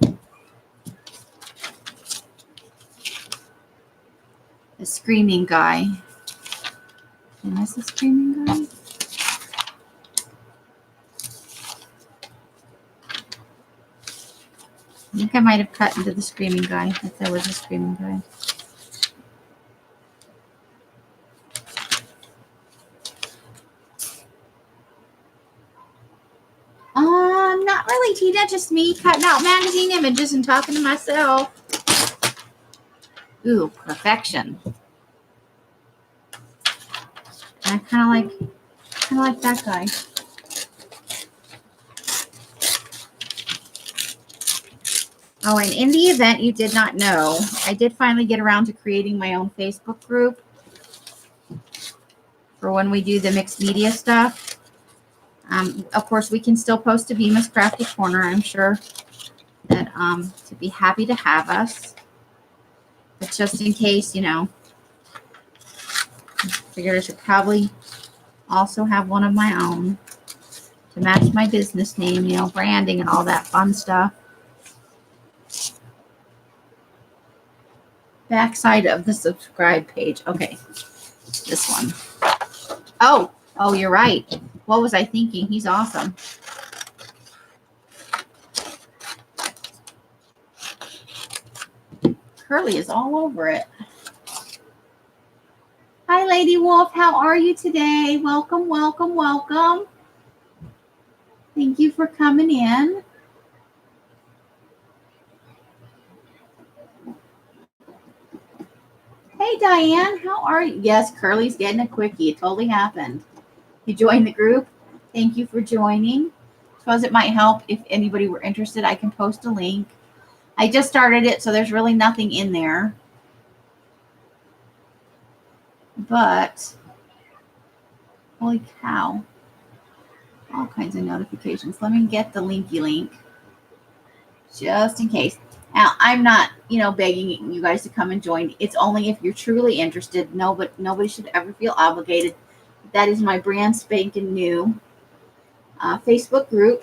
The screaming guy. Am I the screaming guy? I think I might have cut into the screaming guy if there was a screaming guy. Not really, Tina. Just me cutting out magazine images and talking to myself. Ooh, perfection. I kind of like that guy. Oh, and in the event you did not know, I did finally get around to creating my own Facebook group for when we do the mixed media stuff. Of course, we can still post to Bima's Crafty Corner. I'm sure that to be happy to have us. But just in case, you know, I figured I should probably also have one of my own to match my business name, you know, branding and all that fun stuff. Backside of the subscribe page. Okay, this one. Oh, you're right. What was I thinking? He's awesome. Curly is all over it. Hi, Lady Wolf. How are you today? Welcome, welcome, welcome. Thank you for coming in. Hey, Diane. How are you? Yes, Curly's getting a quickie. It totally happened. You joined the group. Thank you for joining. Suppose it might help if anybody were interested. I can post a link. I just started it, so there's really nothing in there. But, holy cow. All kinds of notifications. Let me get the linky link. Just in case. Now, I'm not, you know, begging you guys to come and join. It's only if you're truly interested. No, but nobody should ever feel obligated. That is my brand spanking new Facebook group.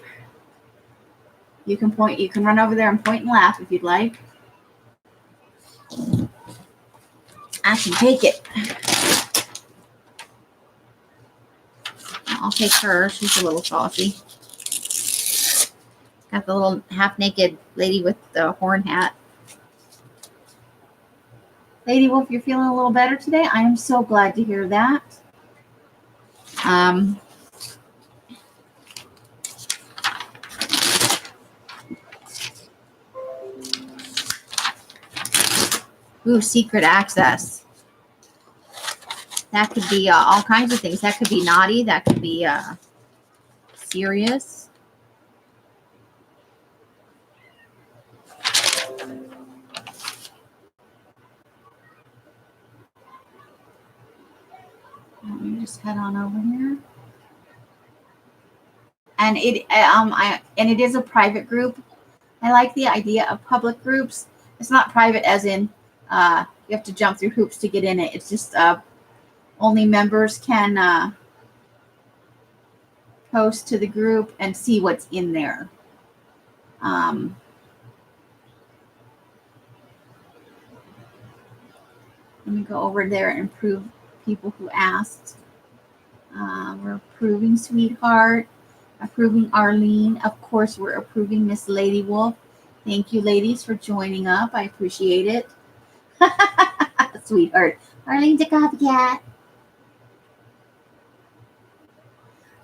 You can run over there and point and laugh if you'd like. I can take it. I'll take her. She's a little saucy. Got the little half-naked lady with the horn hat. Lady Wolf, you're feeling a little better today? I am so glad to hear that. Ooh, secret access. That could be all kinds of things. That could be naughty. That could be serious. Let me just head on over here. And it is a private group. I like the idea of public groups. It's not private as in you have to jump through hoops to get in it. It's just only members can post to the group and see what's in there. Let me go over there and approve people who asked. We're approving Sweetheart, approving Arlene. Of course, we're approving Miss Lady Wolf. Thank you, ladies, for joining up. I appreciate it. Sweetheart. Arlene's a copycat.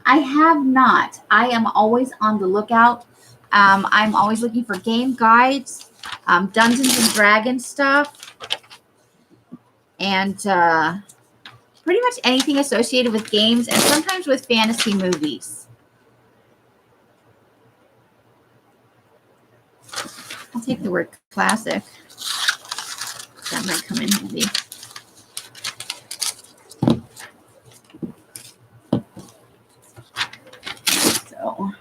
I have not. I am always on the lookout. I'm always looking for game guides, Dungeons and Dragons stuff, and pretty much anything associated with games and sometimes with fantasy movies. I'll take the word classic. That might come in handy. So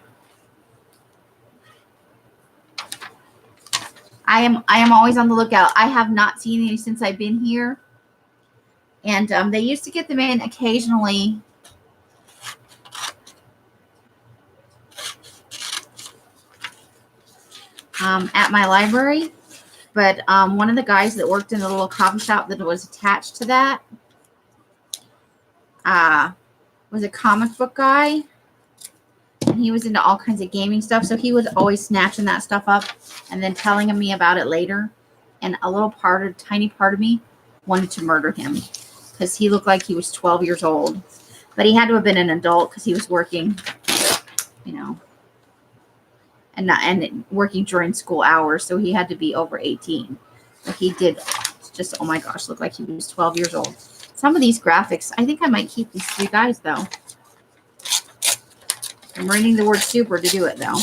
I am always on the lookout. I have not seen any since I've been here. And they used to get them in occasionally. At my library. But one of the guys that worked in the little coffee shop that was attached to that was a comic book guy. And he was into all kinds of gaming stuff. So he was always snatching that stuff up and then telling me about it later. And tiny part of me wanted to murder him because he looked like he was 12 years old. But he had to have been an adult because he was working, and working during school hours. So he had to be over 18. But he did just, oh my gosh, look like he was 12 years old. Some of these graphics, I think I might keep these three guys though. I'm reading the word super to do it though.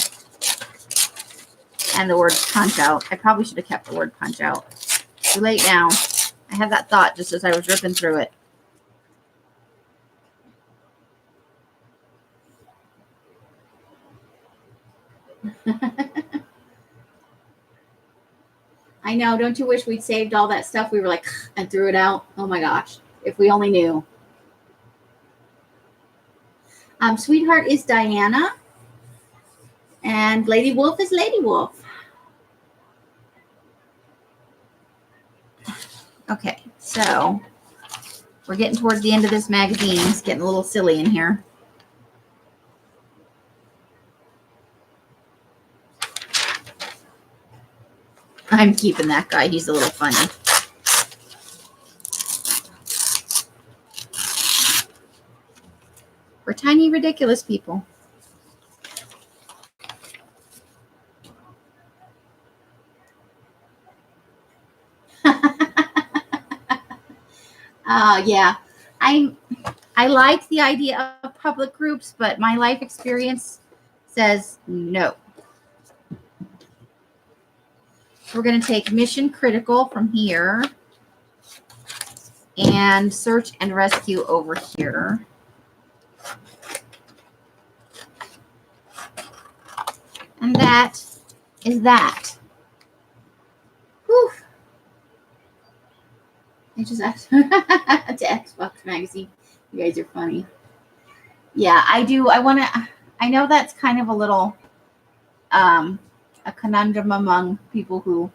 And the word punch out. I probably should have kept the word punch out. Too late now. I had that thought just as I was ripping through it. I know. Don't you wish we'd saved all that stuff? We were like, and threw it out. Oh my gosh. If we only knew. Sweetheart is Diana. And Lady Wolf is Lady Wolf. Okay, so we're getting towards the end of this magazine. It's getting a little silly in here. I'm keeping that guy. He's a little funny. We're tiny, ridiculous people. Yeah, I like the idea of public groups, but my life experience says no. We're going to take Mission Critical from here and Search and Rescue over here. And that is that. Whew. I just asked to Xbox Magazine. You guys are funny. Yeah, I do. I know that's kind of a little a conundrum among people who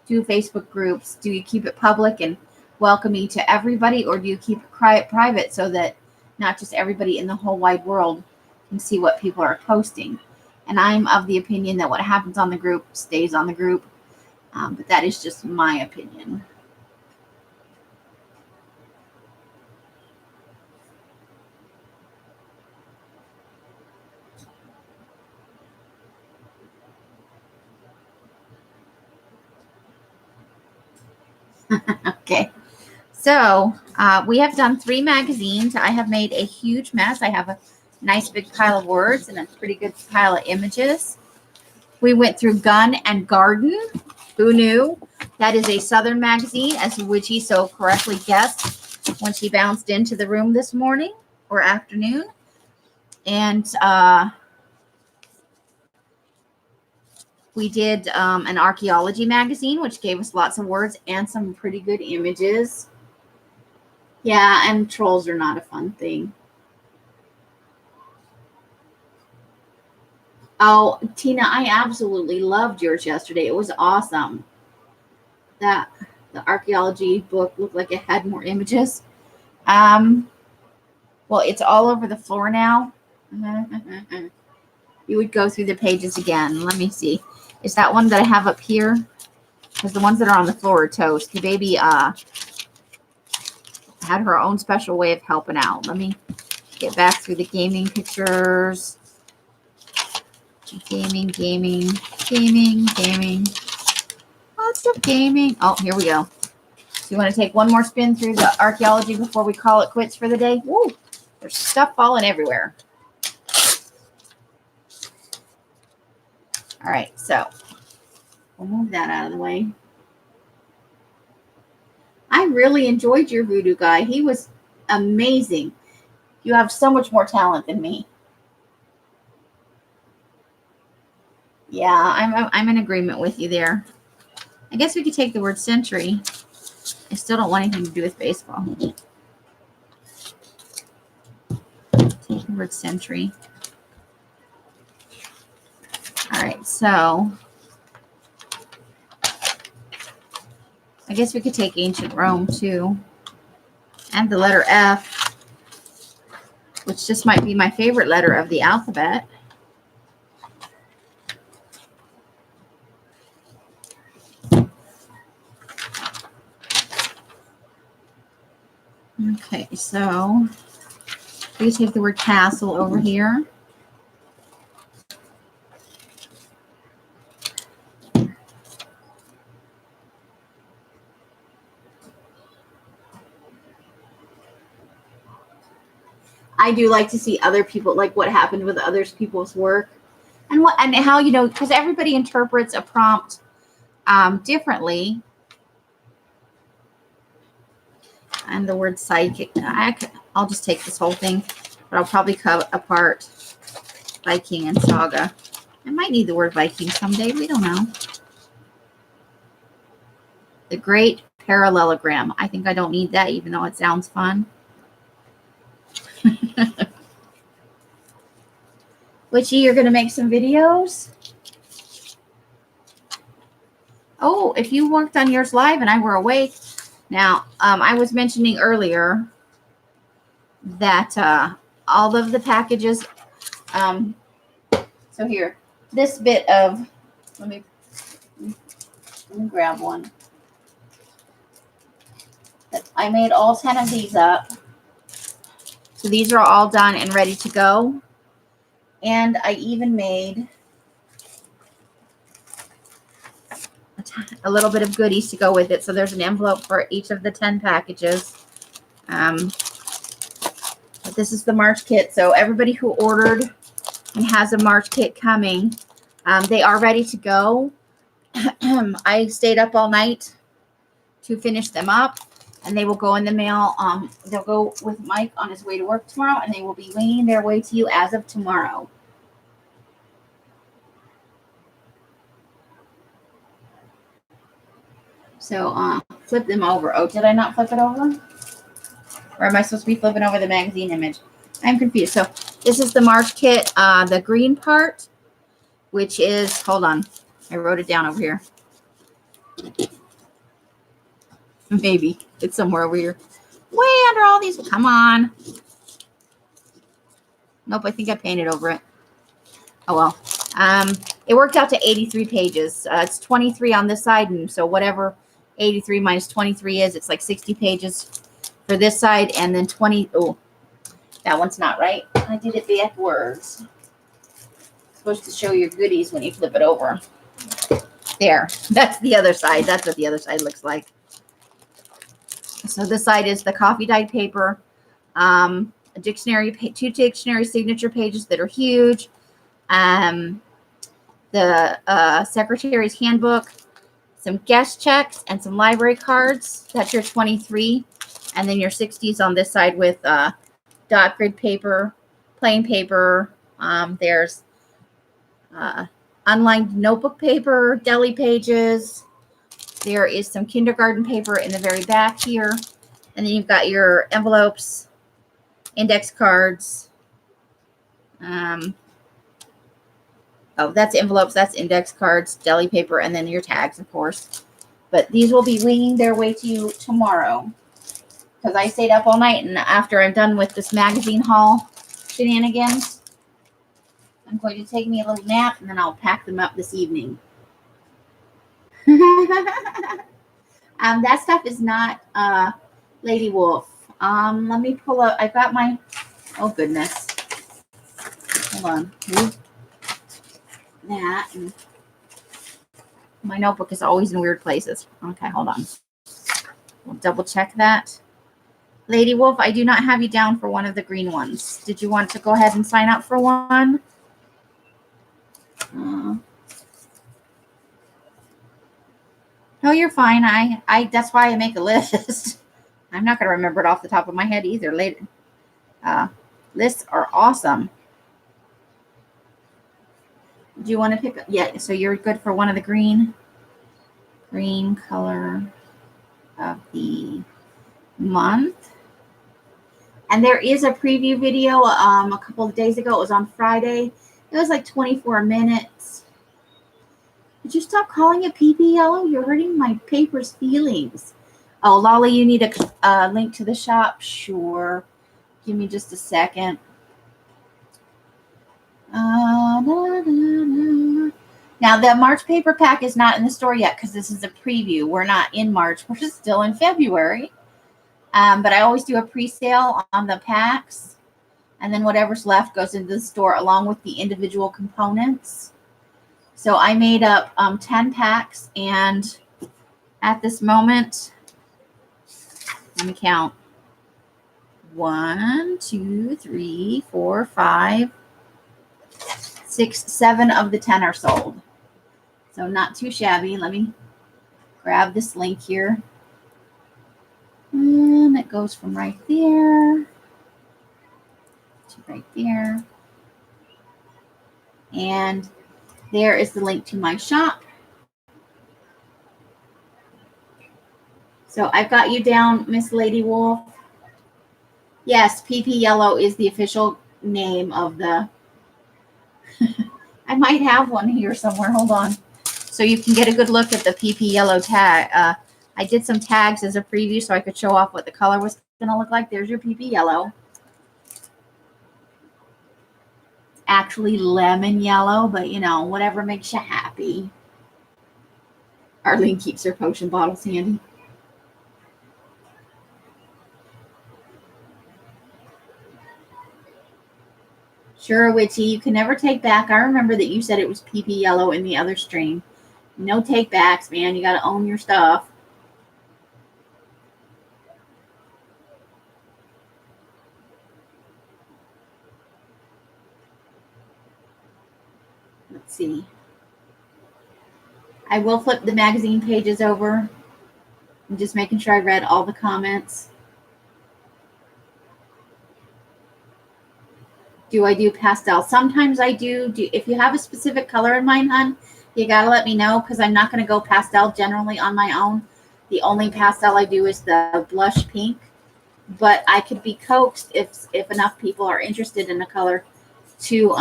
do Facebook groups. Do you keep it public and welcoming to everybody, or do you keep it private so that not just everybody in the whole wide world can see what people are posting? And I'm of the opinion that what happens on the group stays on the group. But that is just my opinion. Okay. So we have done 3 magazines. I have made a huge mess. I have a nice big pile of words and a pretty good pile of images. We went through Gun and Garden. Who knew? That is a Southern magazine, as Witchy so correctly guessed when she bounced into the room this morning or afternoon. And we did an archaeology magazine, which gave us lots of words and some pretty good images. Yeah, and trolls are not a fun thing. Oh, Tina, I absolutely loved yours yesterday. It was awesome. The archaeology book looked like it had more images. Well, it's all over the floor now. You would go through the pages again. Let me see. Is that one that I have up here? Because the ones that are on the floor are toast. The baby had her own special way of helping out. Let me get back through the gaming pictures. Gaming. Lots of gaming. Oh, here we go. So you want to take one more spin through the archaeology before we call it quits for the day? Woo! There's stuff falling everywhere. All right, so we'll move that out of the way. I really enjoyed your voodoo guy. He was amazing. You have so much more talent than me. Yeah, I'm in agreement with you there. I guess we could take the word century. I still don't want anything to do with baseball. Take the word century. All right, so I guess we could take ancient Rome too. And the letter F, which just might be my favorite letter of the alphabet. Okay, so we take the word castle over here. I do like to see other people, like what happened with other people's work, and how, you know, because everybody interprets a prompt differently. And the word sidekick. I'll just take this whole thing, but I'll probably cut apart Viking and saga. I might need the word Viking someday. We don't know. The great parallelogram. I think I don't need that, even though it sounds fun. Witchy, you're going to make some videos? Oh, if you worked on yours live and I were awake. Now, I was mentioning earlier that all of the packages, so here, this bit of, let me grab one. I made all 10 of these up. So these are all done and ready to go. And I even made a little bit of goodies to go with it. So there's an envelope for each of the 10 packages. But this is the March kit. So everybody who ordered and has a March kit coming, they are ready to go. I stayed up all night to finish them up, and they will go in the mail. They'll go with Mike on his way to work tomorrow, and they will be winging their way to you as of tomorrow. So flip them over. Oh, did I not flip it over? Or am I supposed to be flipping over the magazine image? I'm confused. So this is the March kit, the green part, which is, hold on, I wrote it down over here. Maybe it's somewhere over here. Way under all these. Come on. Nope, I think I painted over it. Oh well. It worked out to 83 pages. It's 23 on this side, and so whatever 83 minus 23 is, it's like 60 pages for this side, and then 20. Oh, that one's not right. I did it backwards. It's supposed to show your goodies when you flip it over. There. That's the other side. That's what the other side looks like. So this side is the coffee dyed paper, a dictionary, 2 dictionary signature pages that are huge, the secretary's handbook, some guest checks, and some library cards. That's your 23, and then your 60s on this side with dot grid paper, plain paper. There's unlined notebook paper, deli pages. There is some kindergarten paper in the very back here. And then you've got your envelopes, index cards. Oh, that's envelopes, that's index cards, deli paper, and then your tags, of course. But these will be winging their way to you tomorrow, because I stayed up all night, and after I'm done with this magazine haul shenanigans, I'm going to take me a little nap, and then I'll pack them up this evening. That stuff is not Lady Wolf. Let me pull up. I've got my, oh goodness. Hold on. Move that. And my notebook is always in weird places. Okay, hold on. We'll double check that. Lady Wolf, I do not have you down for one of the green ones. Did you want to go ahead and sign up for one? No, you're fine. I that's why I make a list. I'm not going to remember it off the top of my head either. Later, lists are awesome. Do you want to pick up? Yeah, so you're good for one of the green color of the month. And there is a preview video a couple of days ago. It was on Friday. It was like 24 minutes. Could you stop calling it PP yellow? You're hurting my paper's feelings. Oh, Lolly, you need a link to the shop? Sure. Give me just a second. Now, the March paper pack is not in the store yet because this is a preview. We're not in March. We're just still in February. But I always do a pre-sale on the packs. And then whatever's left goes into the store along with the individual components. So I made up 10 packs. And at this moment, let me count. 1, 2, 3, 4, 5, 6, 7 of the 10 are sold. So not too shabby. Let me grab this link here. And it goes from right there to right there. And there is the link to my shop. So I've got you down, Miss Lady Wolf. Yes, PP Yellow is the official name of the... I might have one here somewhere. Hold on. So you can get a good look at the PP Yellow tag. I did some tags as a preview so I could show off what the color was going to look like. There's your PP Yellow. Actually lemon yellow, but you know, whatever makes you happy. Arlene keeps her potion bottles handy. Sure, Witchy, you can never take back. I remember that you said it was PP Yellow in the other stream. No take backs, man. You got to own your stuff. Let's see. I will flip the magazine pages over. I'm just making sure I read all the comments. Do I do pastel? Sometimes I do. If you have a specific color in mind, hon, you got to let me know because I'm not going to go pastel generally on my own. The only pastel I do is the blush pink. But I could be coaxed if enough people are interested in the color to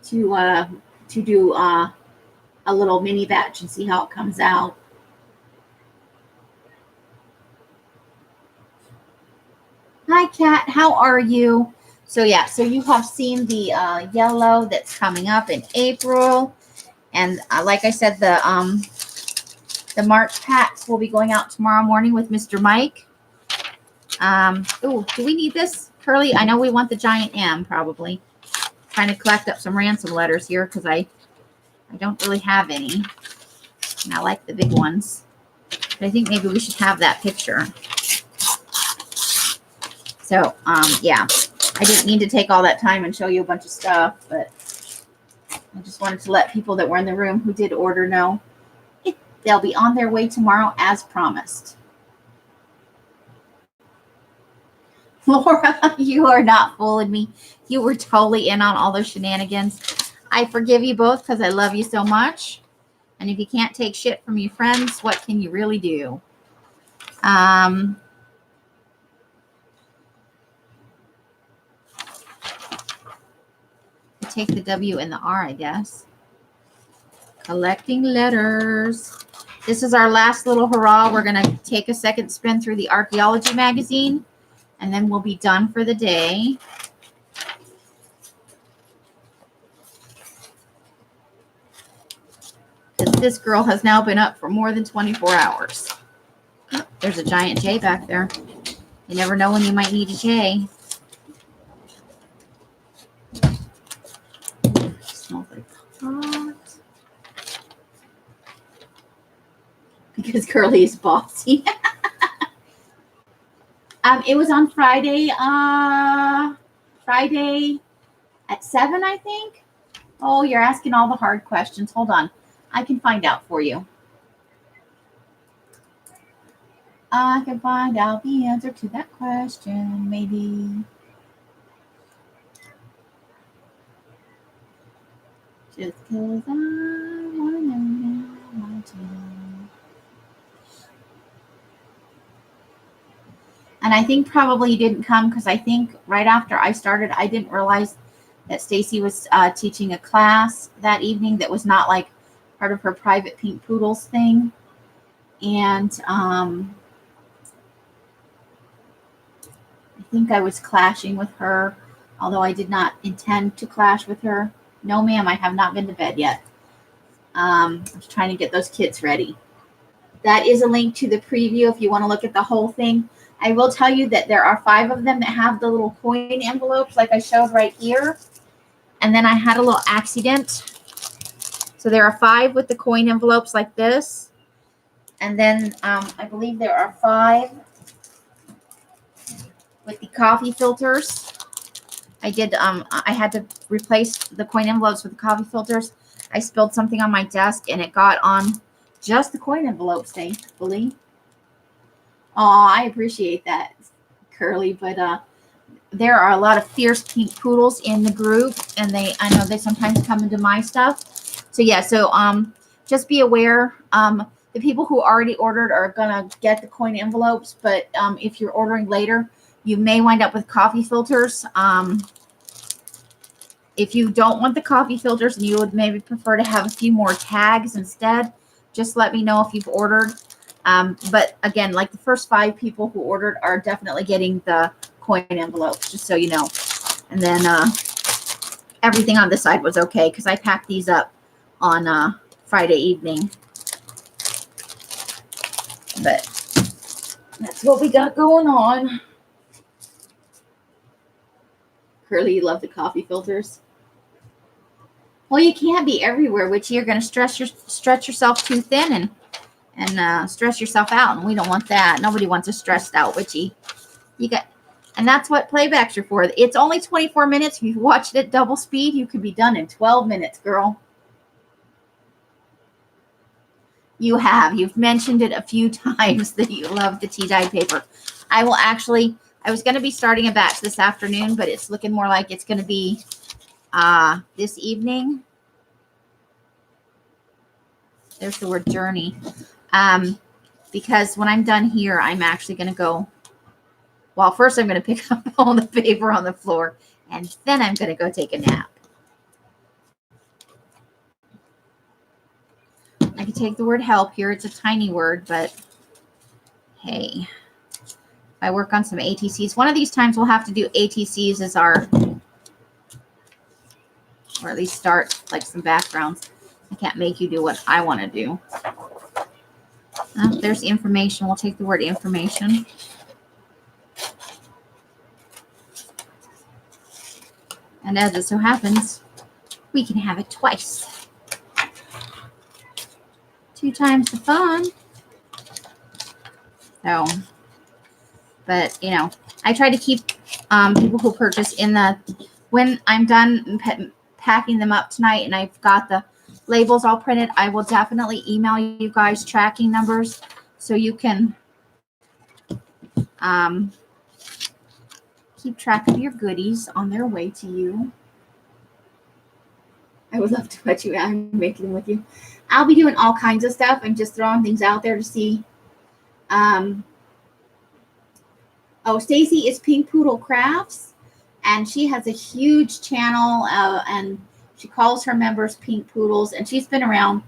do a little mini batch and see how it comes out. Hi, Kat. How are you? So yeah, so you have seen the yellow that's coming up in April, and like I said, the March packs will be going out tomorrow morning with Mr. Mike. Oh, do we need this, Curly? I know we want the giant M probably. Trying to collect up some ransom letters here because I don't really have any, and I like the big ones. But I think maybe we should have that picture. So, yeah, I didn't mean to take all that time and show you a bunch of stuff, but I just wanted to let people that were in the room who did order know they'll be on their way tomorrow as promised. Laura, you are not fooling me. You were totally in on all those shenanigans. I forgive you both because I love you so much. And if you can't take shit from your friends, what can you really do? Take the W and the R, I guess. Collecting letters. This is our last little hurrah. We're going to take a second spin through the archaeology magazine, and then we'll be done for the day. Because this girl has now been up for more than 24 hours. Oh, there's a giant J back there. You never know when you might need a J. Smells like hot. Because Curly is bossy. It was on Friday. Friday at 7, I think. Oh, you're asking all the hard questions. Hold on. I can find out for you. I can find out the answer to that question, maybe. Just because I want to know my turn. And I think probably you didn't come because I think right after I started, I didn't realize that Stacy was teaching a class that evening that was not like part of her private Pink Poodles thing. And I think I was clashing with her, although I did not intend to clash with her. No, ma'am, I have not been to bed yet. I was trying to get those kids ready. That is a link to the preview if you want to look at the whole thing. I will tell you that there are 5 of them that have the little coin envelopes like I showed right here. And then I had a little accident. So there are 5 with the coin envelopes like this. And then I believe there are 5 with the coffee filters. I had to replace the coin envelopes with the coffee filters. I spilled something on my desk and it got on just the coin envelopes, thankfully. Oh, I appreciate that, Curly. But there are a lot of fierce Pink Poodles in the group, and I know they sometimes come into my stuff. So yeah, just be aware. The people who already ordered are gonna get the coin envelopes, but if you're ordering later, you may wind up with coffee filters. If you don't want the coffee filters and you would maybe prefer to have a few more tags instead, just let me know if you've ordered. But again, like the first 5 people who ordered are definitely getting the coin envelopes, just so you know. And then everything on this side was okay because I packed these up on Friday evening. But that's what we got going on. Curly, you love the coffee filters. Well, you can't be everywhere, Witchy. You're going to stretch yourself too thin and stress yourself out, and we don't want that. Nobody wants a stressed out Witchy. And that's what playbacks are for. It's only 24 minutes. If you've watched it double speed, you could be done in 12 minutes, girl. You have. You've mentioned it a few times that you love the tea-dyed paper. I was going to be starting a batch this afternoon, but it's looking more like it's going to be this evening. There's the word journey. Because when I'm done here, I'm actually going to go. Well, first I'm going to pick up all the paper on the floor, and then I'm going to go take a nap. I could take the word help here. It's a tiny word, but hey, I work on some ATCs. One of these times we'll have to do ATCs as our, or at least start like some backgrounds. I can't make you do what I want to do. There's information. We'll take the word information. And as it so happens, we can have it twice. 2 times the fun. So, but you know, I try to keep people who purchase when I'm done packing them up tonight and I've got the labels all printed, I will definitely email you guys tracking numbers so you can keep track of your goodies on their way to you. I would love to let you. I'm making them with you. I'll be doing all kinds of stuff. I'm just throwing things out there to see. Stacy is Pink Poodle Crafts, and she has a huge channel, and she calls her members Pink Poodles, and she's been around,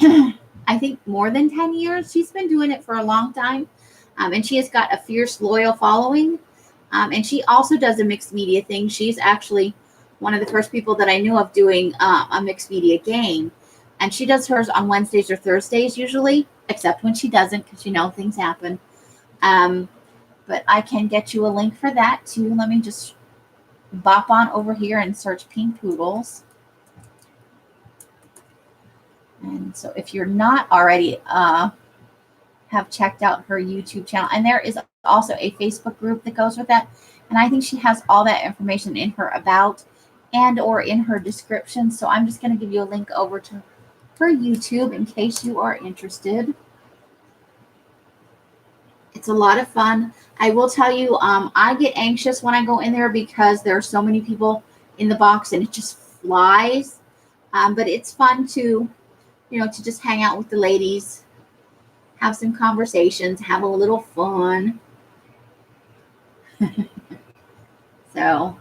I think, more than 10 years. She's been doing it for a long time, and she has got a fierce, loyal following, and she also does a mixed media thing. She's actually one of the first people that I knew of doing a mixed media game, and she does hers on Wednesdays or Thursdays usually, except when she doesn't, because you know things happen. But I can get you a link for that too. Let me just bop on over here and search Pink Poodles. And so if you're not already have checked out her YouTube channel, and there is also a Facebook group that goes with that, and I think she has all that information in her about and or in her description. So I'm just going to give you a link over to her YouTube in case you are interested. It's a lot of fun. I will tell you, I get anxious when I go in there because there are so many people in the box and it just flies. But it's fun to, to just hang out with the ladies, have some conversations, have a little fun. So,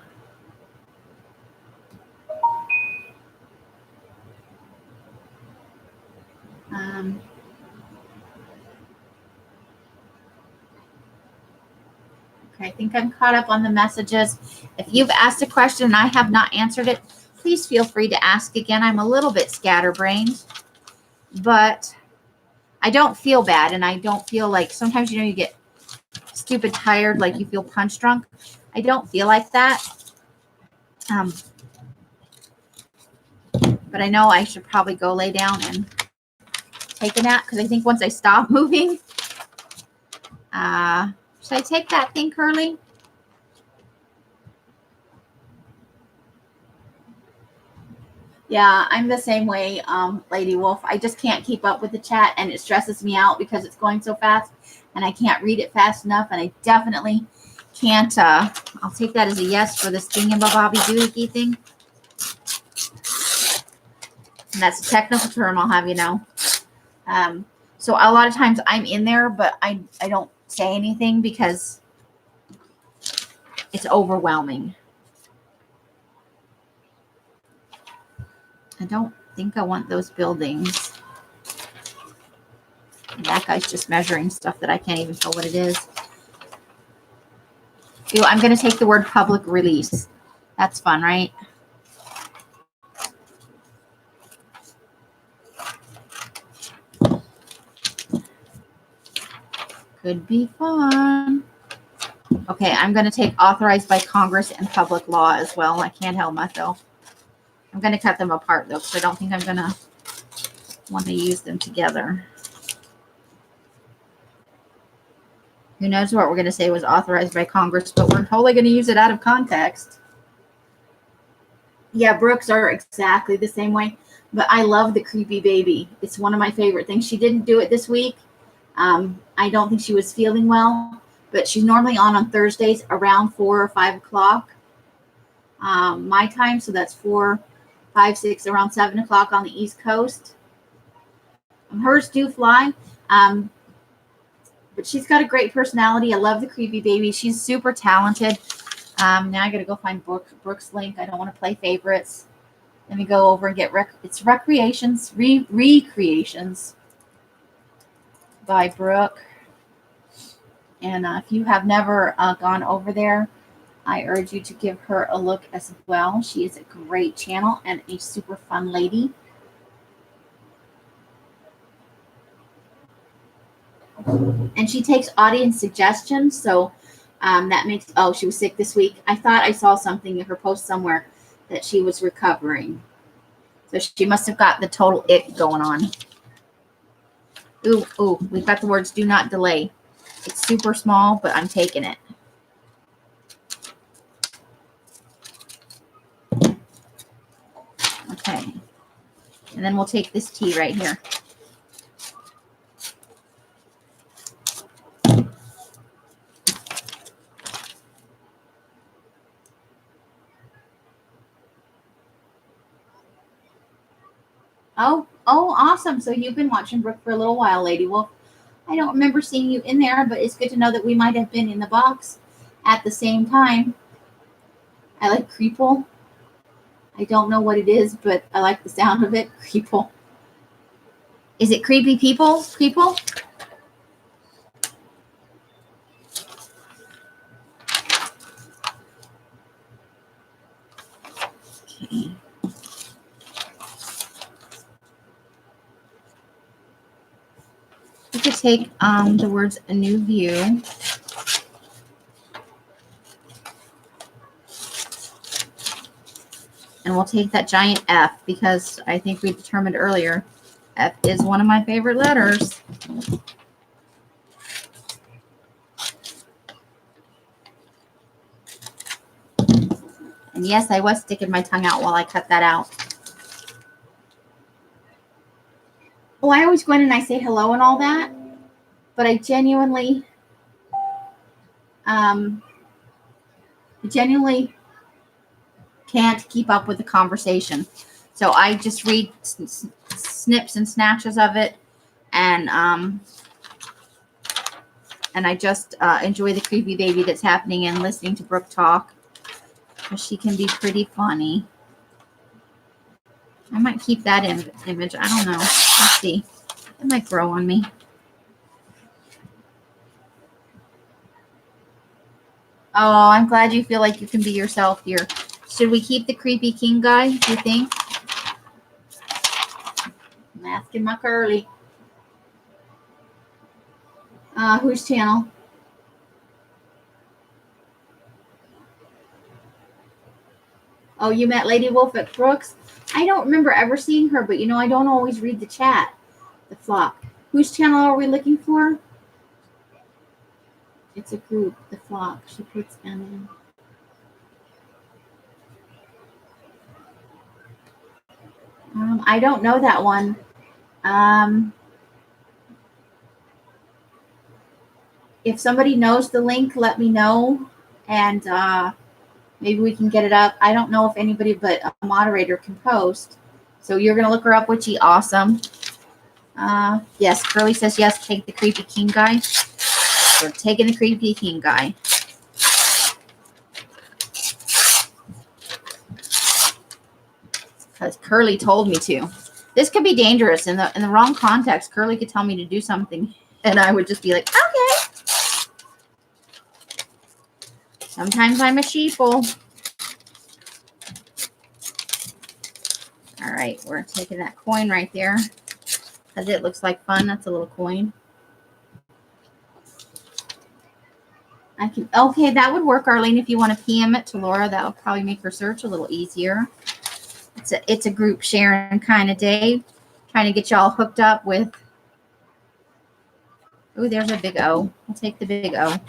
think I'm caught up on the messages. If you've asked a question and I have not answered it, please feel free to ask again. I'm a little bit scatterbrained, but I don't feel bad, and I don't feel like sometimes, you get stupid tired, like you feel punch drunk. I don't feel like that. But I know I should probably go lay down and take a nap, because I think once I stop moving, should I take that thing, Curly? Yeah, I'm the same way, Lady Wolf. I just can't keep up with the chat, and it stresses me out because it's going so fast, and I can't read it fast enough, and I definitely can't. I'll take that as a yes for this thingamabobby doohickey thing. And that's a technical term, I'll have you know. So a lot of times I'm in there, but I don't say anything because it's overwhelming. I don't think I want those buildings. That guy's just measuring stuff that I can't even tell what it is. Ooh, I'm going to take the word public release. That's fun, right? Could be fun. Okay, I'm going to take authorized by Congress and public law as well. I can't help myself. I'm going to cut them apart, though, because I don't think I'm going to want to use them together. Who knows what we're going to say was authorized by Congress, but we're totally going to use it out of context. Yeah, Brooks are exactly the same way, but I love the creepy baby. It's one of my favorite things. She didn't do it this week. I don't think she was feeling well, but she's normally on Thursdays around 4 or 5 o'clock my time, so that's 4, 5, 6, around 7 o'clock on the East Coast. Hers do fly. But she's got a great personality. I love the creepy baby. She's super talented. Now I got to go find Brooke's link. I don't want to play favorites. Let me go over and get it's Recreations, Recreations by Brooke. And if you have never gone over there, I urge you to give her a look as well. She is a great channel and a super fun lady. And she takes audience suggestions. So that makes, oh, she was sick this week. I thought I saw something in her post somewhere that she was recovering. So she must have got the total ick going on. Ooh, we've got the words do not delay. It's super small, but I'm taking it. Okay. And then we'll take this tea right here. Oh, awesome. So you've been watching Brooke for a little while, Lady Wolf. I don't remember seeing you in there, but it's good to know that we might have been in the box at the same time. I like Creeple. I don't know what it is, but I like the sound of it. Creeple. Is it creepy people? Creeple? Okay. We could take the words a new view. And we'll take that giant F because I think we determined earlier F is one of my favorite letters. And yes, I was sticking my tongue out while I cut that out. Well, I always go in and I say hello and all that, but I genuinely can't keep up with the conversation. So I just read snips and snatches of it, and I just enjoy the creepy baby that's happening and listening to Brooke talk, because she can be pretty funny. I might keep that image. I don't know. Let's see. It might grow on me. Oh, I'm glad you feel like you can be yourself here. Should we keep the creepy king guy, do you think? I'm asking my Curly. Whose channel? Oh, you met Lady Wolf at Brooks? I don't remember ever seeing her, but I don't always read the chat. The flock. Whose channel are we looking for? It's a group, the flock. She puts M in. I don't know that one. If somebody knows the link, let me know, and maybe we can get it up. I don't know if anybody but a moderator can post. So you're going to look her up, Witchy. Awesome. Yes, Curly says yes, take the creepy king guy. We're taking the creepy king guy. Because Curly told me to. This could be dangerous in the wrong context. Curly could tell me to do something, and I would just be like, okay. Sometimes I'm a sheeple. All right, we're taking that coin right there because it looks like fun. That's a little coin. Okay, that would work, Arlene. If you want to PM it to Laura, that would probably make her search a little easier. It's a group sharing kind of day, trying to get y'all hooked up with. Oh, there's a big O. I'll take the big O.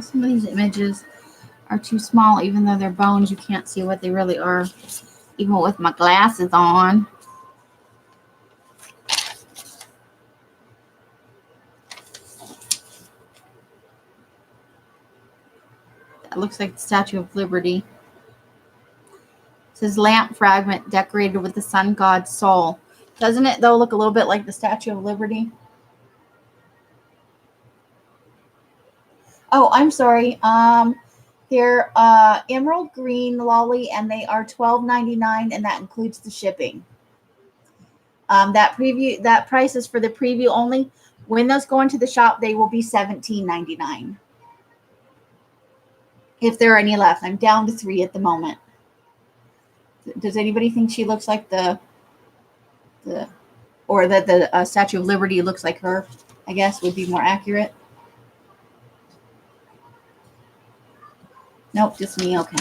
Some of these images are too small, even though they're bones. You can't see what they really are, even with my glasses on. That looks like the Statue of Liberty. It says lamp fragment decorated with the sun god's soul. Doesn't it, though, look a little bit like the Statue of Liberty? Oh, I'm sorry. They're emerald green lolly, and they are $12.99, and that includes the shipping. That price is for the preview only. When those go into the shop, they will be $17.99. If there are any left. I'm down to 3 at the moment. Does anybody think she looks like or that the Statue of Liberty looks like her? I guess would be more accurate. Nope, just me. Okay.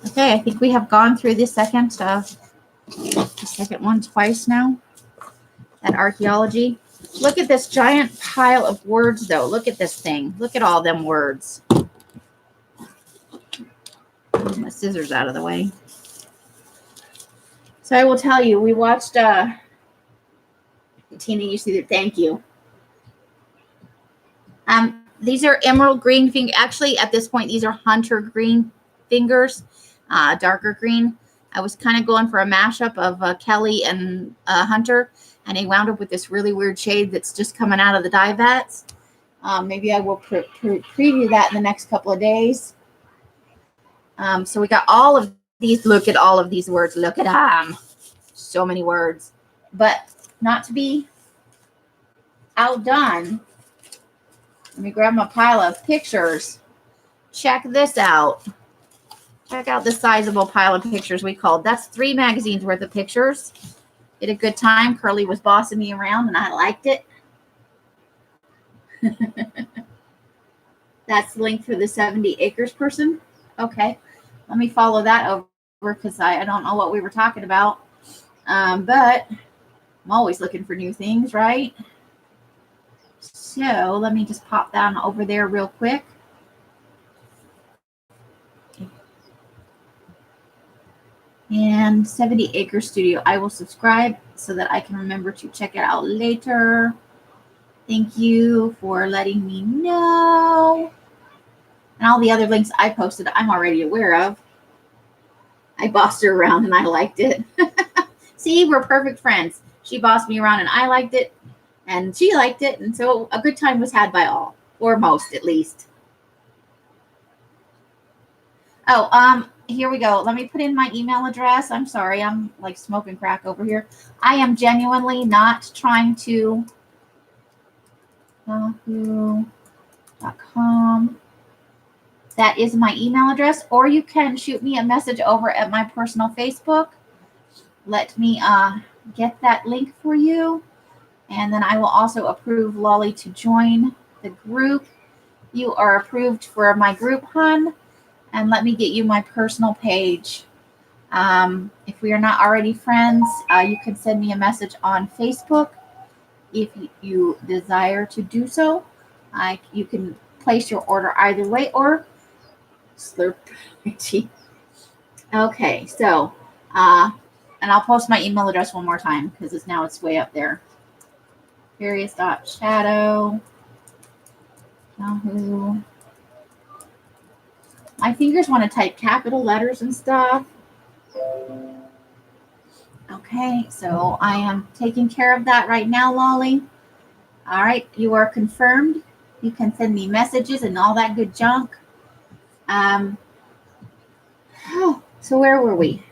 Okay, I think we have gone through the second one twice now. That archaeology. Look at this giant pile of words, though. Look at this thing. Look at all them words. Move my scissors out of the way. So I will tell you, we watched Tina, you see that. Thank you. These are emerald green finger. Actually, at this point, these are hunter green fingers, darker green. I was kind of going for a mashup of Kelly and Hunter, and I wound up with this really weird shade that's just coming out of the dye vats. Maybe I will preview that in the next couple of days. So we got all of these. Look at all of these words. Look at them. So many words. But not to be outdone, let me grab my pile of pictures. Check this out. Check out the sizable pile of pictures we called. That's 3 magazines worth of pictures. Had a good time. Curly was bossing me around, and I liked it. That's the link for the 70 acres person. Okay. Let me follow that over because I don't know what we were talking about. But I'm always looking for new things, right? So let me just pop that over there real quick. And 70 Acre Studio. I will subscribe so that I can remember to check it out later. Thank you for letting me know. And all the other links I posted, I'm already aware of. I bossed her around and I liked it. See, we're perfect friends. She bossed me around and I liked it. And she liked it. And so a good time was had by all, or most at least. Oh, here we go. Let me put in my email address. I'm sorry. I'm like smoking crack over here. I am genuinely not trying to yahoo.com. That is my email address, or you can shoot me a message over at my personal Facebook. Let me get that link for you, and then I will also approve Lolly to join the group. You are approved for my group, hun, and let me get you my personal page. If we are not already friends, you can send me a message on Facebook if you desire to do so. You can place your order either way, or slurp my tea. Okay, so and I'll post my email address one more time because it's way up there. Furious.shadow Yahoo. My fingers want to type capital letters and stuff. Okay, so I am taking care of that right now, Lolly. All right, you are confirmed. You can send me messages and all that good junk. So where were we?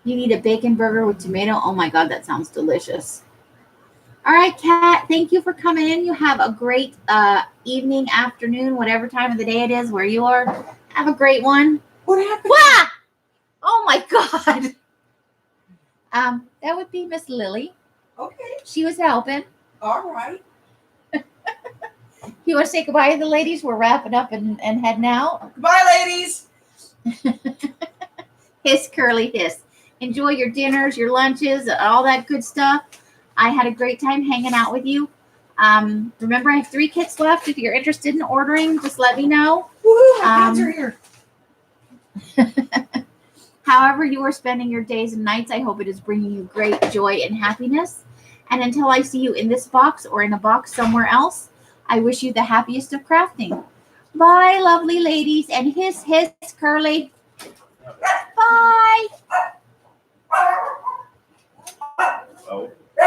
You need a bacon burger with tomato. Oh my God, that sounds delicious. All right, Kat, thank you for coming in. You have a great evening, afternoon, whatever time of the day it is where you are. Have a great one. What happened? Wah! Oh my God. That would be Miss Lily. Okay. She was helping. All right. You want to say goodbye to the ladies? We're wrapping up and heading out. Goodbye, ladies. Hiss, curly, hiss. Enjoy your dinners, your lunches, all that good stuff. I had a great time hanging out with you. Remember, I have 3 kits left. If you're interested in ordering, just let me know. Woohoo, my hands are here. However you are spending your days and nights, I hope it is bringing you great joy and happiness. And until I see you in this box or in a box somewhere else, I wish you the happiest of crafting. Bye, lovely ladies, and hiss, hiss, curly. Bye. Oh.